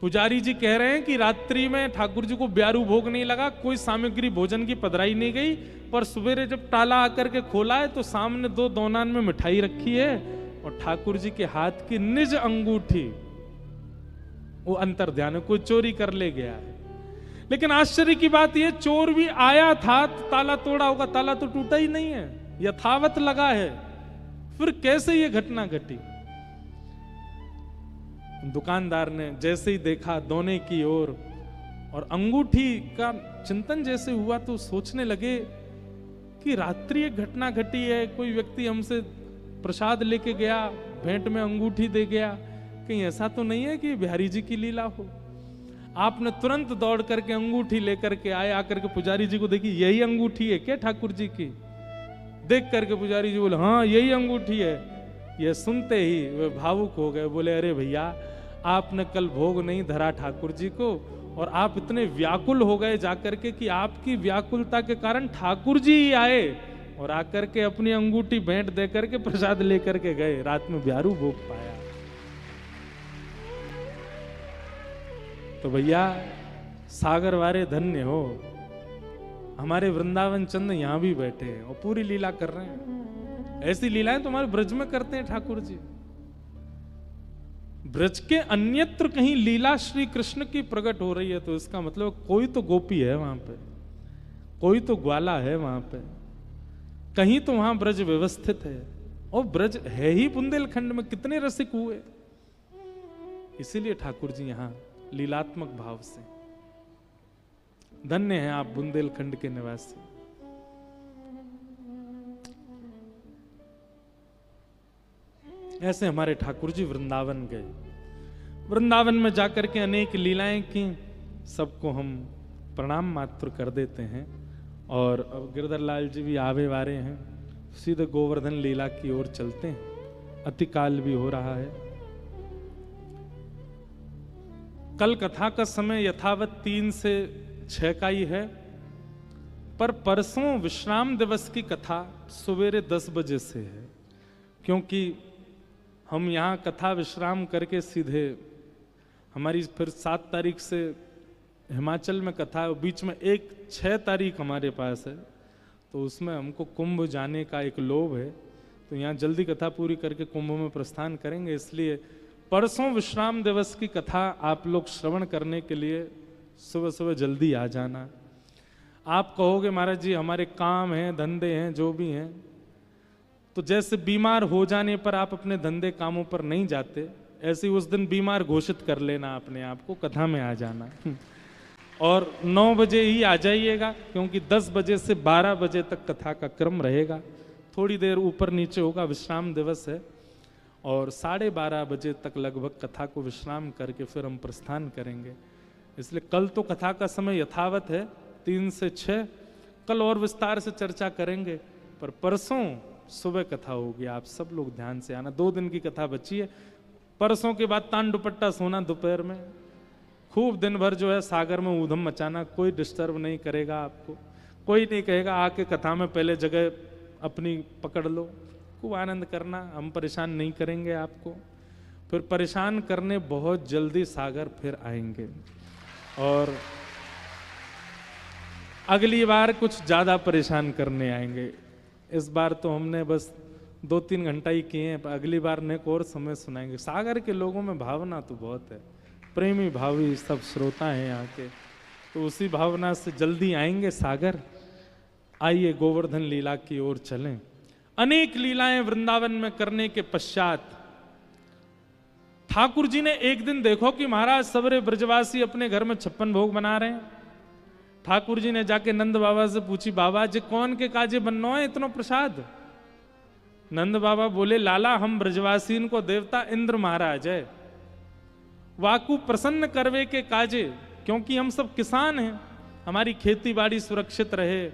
पुजारी जी कह रहे हैं कि रात्रि में ठाकुर जी को ब्यारू भोग नहीं लगा, कोई सामग्री भोजन की पधराई नहीं गई, पर सवेरे जब ताला आकर के खोला है तो सामने 2 दोनान में मिठाई रखी है और ठाकुर जी के हाथ की निज अंगूठी वो अंतर ध्यान कोई चोरी कर ले गया है। लेकिन आश्चर्य की बात यह, चोर भी आया था तो ताला तोड़ा होगा, ताला तो टूटा ही नहीं है, यथावत लगा है। फिर कैसे ये घटना घटी? दुकानदार ने जैसे ही देखा दोने की ओर और अंगूठी का चिंतन जैसे हुआ तो सोचने लगे कि रात्रि एक घटना घटी है, कोई व्यक्ति हमसे प्रसाद लेके गया, भेंट में अंगूठी दे गया, कहीं ऐसा तो नहीं है कि बिहारी जी की लीला हो। आपने तुरंत दौड़ करके अंगूठी लेकर के आए, आकर के पुजारी जी को देखी, यही अंगूठी है क्या ठाकुर जी की? देख करके पुजारी जी बोले हाँ यही अंगूठी है। यह सुनते ही वे भावुक हो गए, बोले अरे भैया आपने कल भोग नहीं धरा ठाकुर जी को और आप इतने व्याकुल हो गए जाकर के कि आपकी व्याकुलता के कारण ठाकुर जी ही आए और आकर के अपनी अंगूठी भेंट दे करके प्रसाद लेकर के गए, रात में ब्यारू भोग पाया। तो भैया सागर वारे धन्य हो, हमारे वृंदावन चंद यहां भी बैठे हैं और पूरी लीला कर रहे हैं। ऐसी लीलाएं तो हमारे ब्रज में करते हैं ठाकुर जी। ब्रज के अन्यत्र कहीं लीला श्री कृष्ण की प्रकट हो रही है तो इसका मतलब कोई तो गोपी है वहां पे, कोई तो ग्वाला है वहां पे, कहीं तो वहां ब्रज व्यवस्थित है। और ब्रज है ही बुंदेलखंड में, कितने रसिक हुए। इसीलिए ठाकुर जी यहां लीलात्मक भाव से, धन्य हैं आप बुंदेलखंड के निवासी। ऐसे हमारे ठाकुर जी वृंदावन गए, वृंदावन में जाकर के अनेक लीलाएं की, सबको हम प्रणाम मात्र कर देते हैं। और अब गिरधर लाल जी भी आवे वारे हैं, सीधे गोवर्धन लीला की ओर चलते हैं, अतिकाल भी हो रहा है। कल कथा का समय यथावत 3 से 6 का ही है, पर परसों विश्राम दिवस की कथा सवेरे 10 बजे से है, क्योंकि हम यहाँ कथा विश्राम करके सीधे हमारी फिर 7 तारीख से हिमाचल में कथा है, बीच में एक 6 तारीख हमारे पास है, तो उसमें हमको कुंभ जाने का एक लोभ है, तो यहाँ जल्दी कथा पूरी करके कुंभ में प्रस्थान करेंगे। इसलिए परसों विश्राम दिवस की कथा आप लोग श्रवण करने के लिए सुबह सुबह जल्दी आ जाना। आप कहोगे महाराज जी हमारे काम हैं, धंधे हैं, जो भी हैं, तो जैसे बीमार हो जाने पर आप अपने धंधे कामों पर नहीं जाते, ऐसे उस दिन बीमार घोषित कर लेना अपने आप को, कथा में आ जाना। और 9 बजे ही आ जाइएगा, क्योंकि 10 बजे से 12 बजे तक कथा का क्रम रहेगा, थोड़ी देर ऊपर नीचे होगा, विश्राम दिवस है। और 12:30 बजे तक लगभग कथा को विश्राम करके फिर हम प्रस्थान करेंगे। इसलिए कल तो कथा का समय यथावत है 3 से 6, कल और विस्तार से चर्चा करेंगे, पर परसों सुबह कथा होगी, आप सब लोग ध्यान से आना। 2 दिन की कथा बची है, परसों के बाद तान दुपट्टा सोना दोपहर में, खूब दिन भर जो है सागर में ऊधम मचाना, कोई डिस्टर्ब नहीं करेगा आपको, कोई नहीं कहेगा आके कथा में पहले जगह अपनी पकड़ लो, खूब आनंद करना, हम परेशान नहीं करेंगे आपको। फिर परेशान करने बहुत जल्दी सागर फिर आएंगे, और अगली बार कुछ ज्यादा परेशान करने आएंगे। इस बार तो हमने बस 2-3 घंटा ही किए हैं, अगली बार ने और समय सुनाएंगे। सागर के लोगों में भावना तो बहुत है, प्रेमी भावी सब श्रोता हैं यहाँ के, तो उसी भावना से जल्दी आएंगे सागर। आइए गोवर्धन लीला की ओर चलें। अनेक लीलाएं वृंदावन में करने के पश्चात ठाकुर जी ने एक दिन देखो कि महाराज सवेरे ब्रजवासी अपने घर में 56 भोग बना रहे हैं। ठाकुर जी ने जाके नंद बाबा से पूछी, बाबा जी कौन के काजे बननो है इतनो प्रसाद? नंद बाबा बोले, लाला हम ब्रजवासीन को देवता इंद्र महाराज है, वाकु प्रसन्न करवे के काजे, क्योंकि हम सब किसान हैं, हमारी खेती बाड़ी सुरक्षित रहे,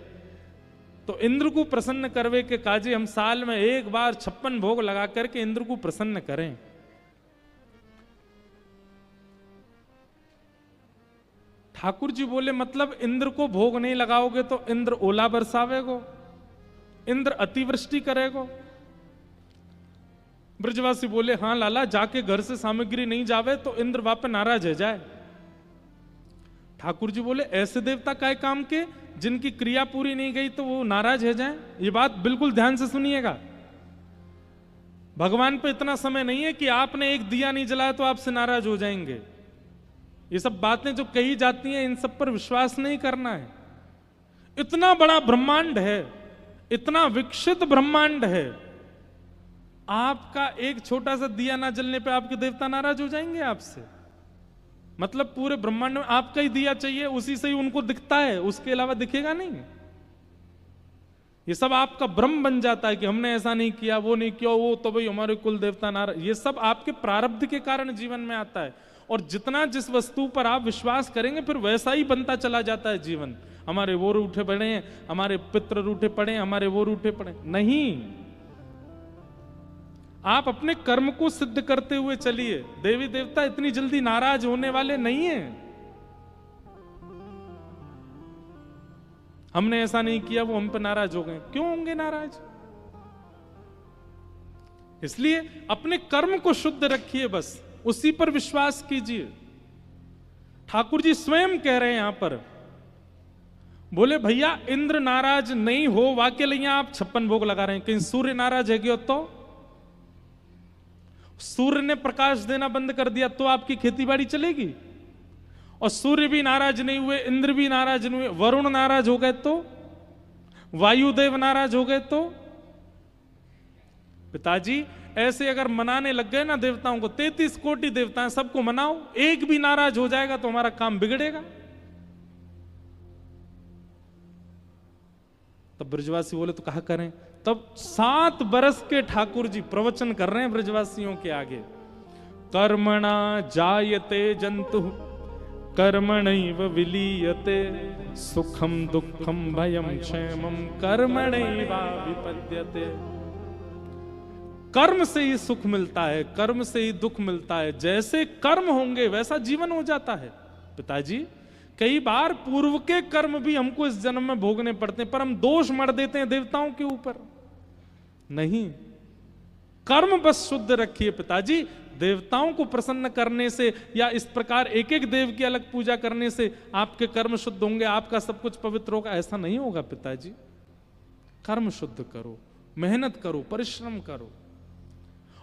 तो इंद्र को प्रसन्न करवे के काजे हम साल में एक बार 56 भोग लगा करके इंद्र को प्रसन्न करें। ठाकुर जी बोले, मतलब इंद्र को भोग नहीं लगाओगे तो इंद्र ओला बरसावेगो, इंद्र अतिवृष्टि करेगो? ब्रजवासी बोले, हां लाला, जाके घर से सामग्री नहीं जावे तो इंद्र वापस नाराज है जाए। ठाकुर जी बोले, ऐसे देवता काय काम के जिनकी क्रिया पूरी नहीं गई तो वो नाराज है जाए? ये बात बिल्कुल ध्यान से सुनिएगा। भगवान पे इतना समय नहीं है कि आपने एक दिया नहीं जलाया तो आपसे नाराज हो जाएंगे। ये सब बातें जो कही जाती हैं इन सब पर विश्वास नहीं करना है। इतना बड़ा ब्रह्मांड है, इतना विकसित ब्रह्मांड है, आपका एक छोटा सा दिया ना जलने पे आपके देवता नाराज हो जाएंगे आपसे? मतलब पूरे ब्रह्मांड में आपका ही दिया चाहिए, उसी से ही उनको दिखता है, उसके अलावा दिखेगा नहीं। ये सब आपका भ्रम बन जाता है कि हमने ऐसा नहीं किया, वो नहीं किया, वो तो भाई हमारे कुल देवता नाराज। ये सब आपके प्रारब्ध के कारण जीवन में आता है, और जितना जिस वस्तु पर आप विश्वास करेंगे फिर वैसा ही बनता चला जाता है जीवन। हमारे वो रूठे पड़े हैं, हमारे पितृ रूठे पड़े हैं, हमारे वो रूठे पड़े, नहीं। आप अपने कर्म को सिद्ध करते हुए चलिए। देवी देवता इतनी जल्दी नाराज होने वाले नहीं है। हमने ऐसा नहीं किया, वो हम पर नाराज हो गए, क्यों होंगे नाराज? इसलिए अपने कर्म को शुद्ध रखिए, बस उसी पर विश्वास कीजिए। ठाकुर जी स्वयं कह रहे हैं यहां पर, बोले भैया इंद्र नाराज नहीं हो, वाक्य लिए आप 56 भोग लगा रहे हैं, कहीं सूर्य नाराज है क्या? तो सूर्य ने प्रकाश देना बंद कर दिया तो आपकी खेतीबाड़ी चलेगी? और सूर्य भी नाराज नहीं हुए, इंद्र भी नाराज नहीं हुए, वरुण नाराज हो गए तो, वायुदेव नाराज हो गए तो? पिताजी ऐसे अगर मनाने लग गए ना देवताओं को, 33 कोटि देवता हैं, सबको मनाओ, एक भी नाराज हो जाएगा तो हमारा काम बिगड़ेगा। तब ब्रजवासी बोले तो कहा करें? तब 7 बरस के ठाकुर जी प्रवचन कर रहे हैं ब्रजवासियों के आगे। कर्मणा जायते जंतु कर्मणैव विलीयते, सुखम दुखम भयम क्षेमम कर्मणैवाभिपद्यते। कर्म से ही सुख मिलता है, कर्म से ही दुख मिलता है, जैसे कर्म होंगे वैसा जीवन हो जाता है। पिताजी कई बार पूर्व के कर्म भी हमको इस जन्म में भोगने पड़ते हैं, पर हम दोष मढ़ देते हैं देवताओं के ऊपर। नहीं, कर्म बस शुद्ध रखिए पिताजी। देवताओं को प्रसन्न करने से या इस प्रकार एक एक देव की अलग पूजा करने से आपके कर्म शुद्ध होंगे, आपका सब कुछ पवित्र होगा, ऐसा नहीं होगा पिताजी। कर्म शुद्ध करो, मेहनत करो, परिश्रम करो।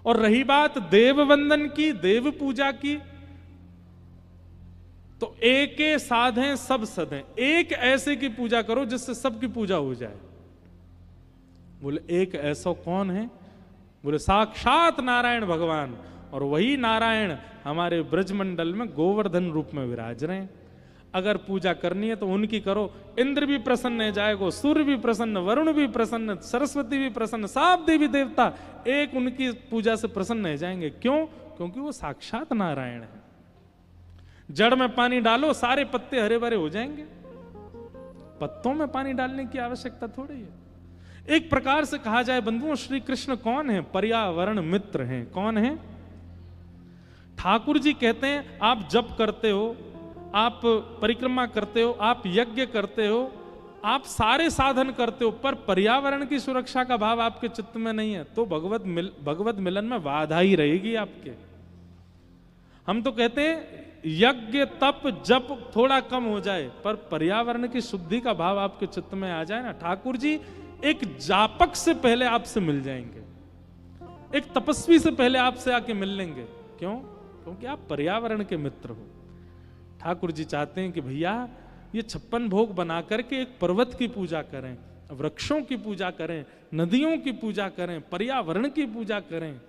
और रही बात देव वंदन की, देव पूजा की, तो एक साधे सब सधे, एक ऐसे की पूजा करो जिससे सबकी पूजा हो जाए। बोले एक ऐसा कौन है? बोले साक्षात नारायण भगवान, और वही नारायण हमारे ब्रजमंडल में गोवर्धन रूप में विराज रहे हैं। अगर पूजा करनी है तो उनकी करो, इंद्र भी प्रसन्न है जाएगो, सूर्य भी प्रसन्न, वरुण भी प्रसन्न, सरस्वती भी प्रसन्न, सब देवी देवता एक उनकी पूजा से प्रसन्न हो जाएंगे। क्यों? क्योंकि वो साक्षात नारायण है। जड़ में पानी डालो, सारे पत्ते हरे भरे हो जाएंगे। पत्तों में पानी डालने की आवश्यकता थोड़ी है। एक प्रकार से कहा जाए बंधुओं, श्री कृष्ण कौन है? पर्यावरण मित्र हैं। कौन है? ठाकुर जी कहते हैं आप जप करते हो, आप परिक्रमा करते हो, आप यज्ञ करते हो, आप सारे साधन करते हो, पर पर्यावरण की सुरक्षा का भाव आपके चित्त में नहीं है, तो भगवत मिलन में बाधा ही रहेगी आपके। हम तो कहते हैं यज्ञ तप जप थोड़ा कम हो जाए, पर पर्यावरण की शुद्धि का भाव आपके चित्त में आ जाए ना, ठाकुर जी एक जापक से पहले आपसे मिल जाएंगे, एक तपस्वी से पहले आपसे आके मिल लेंगे। क्यों? क्योंकि आप पर्यावरण के मित्र हो। ठाकुर जी चाहते हैं कि भैया ये 56 भोग बना करके एक पर्वत की पूजा करें, वृक्षों की पूजा करें, नदियों की पूजा करें, पर्यावरण की पूजा करें,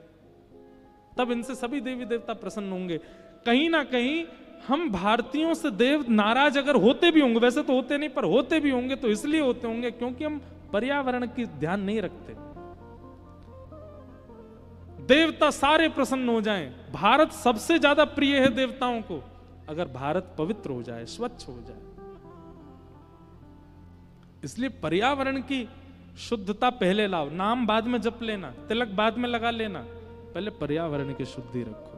तब इनसे सभी देवी देवता प्रसन्न होंगे। कहीं ना कहीं हम भारतीयों से देव नाराज अगर होते भी होंगे, वैसे तो होते नहीं, पर होते भी होंगे तो इसलिए होते होंगे क्योंकि हम पर्यावरण की ध्यान नहीं रखते। देवता सारे प्रसन्न हो जाएं, भारत सबसे ज्यादा प्रिय है देवताओं को, अगर भारत पवित्र हो जाए, स्वच्छ हो जाए। इसलिए पर्यावरण की शुद्धता पहले लाओ, नाम बाद में जप लेना, तिलक बाद में लगा लेना, पहले पर्यावरण की शुद्धि रखो।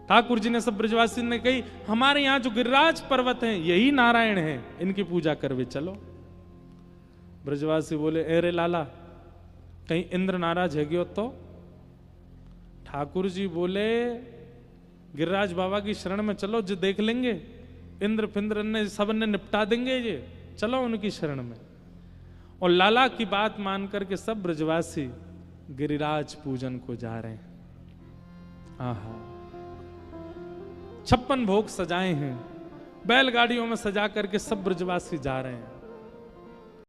ठाकुर जी ने सब ब्रजवासी ने कही, हमारे यहां जो गिरिराज पर्वत हैं यही नारायण हैं, इनकी पूजा करवे चलो। ब्रजवासी बोले, अरे लाला कहीं इंद्र नाराज है गयो तो? ठाकुर जी बोले, गिरिराज बाबा की शरण में चलो, जो देख लेंगे, इंद्र फिंद्र ने सब ने निपटा देंगे, ये चलो उनकी शरण में। और लाला की बात मान करके सब ब्रजवासी गिरिराज पूजन को जा रहे हैं। आहा, 56 भोग सजाए हैं, बैलगाड़ियों में सजा करके सब ब्रजवासी जा रहे हैं।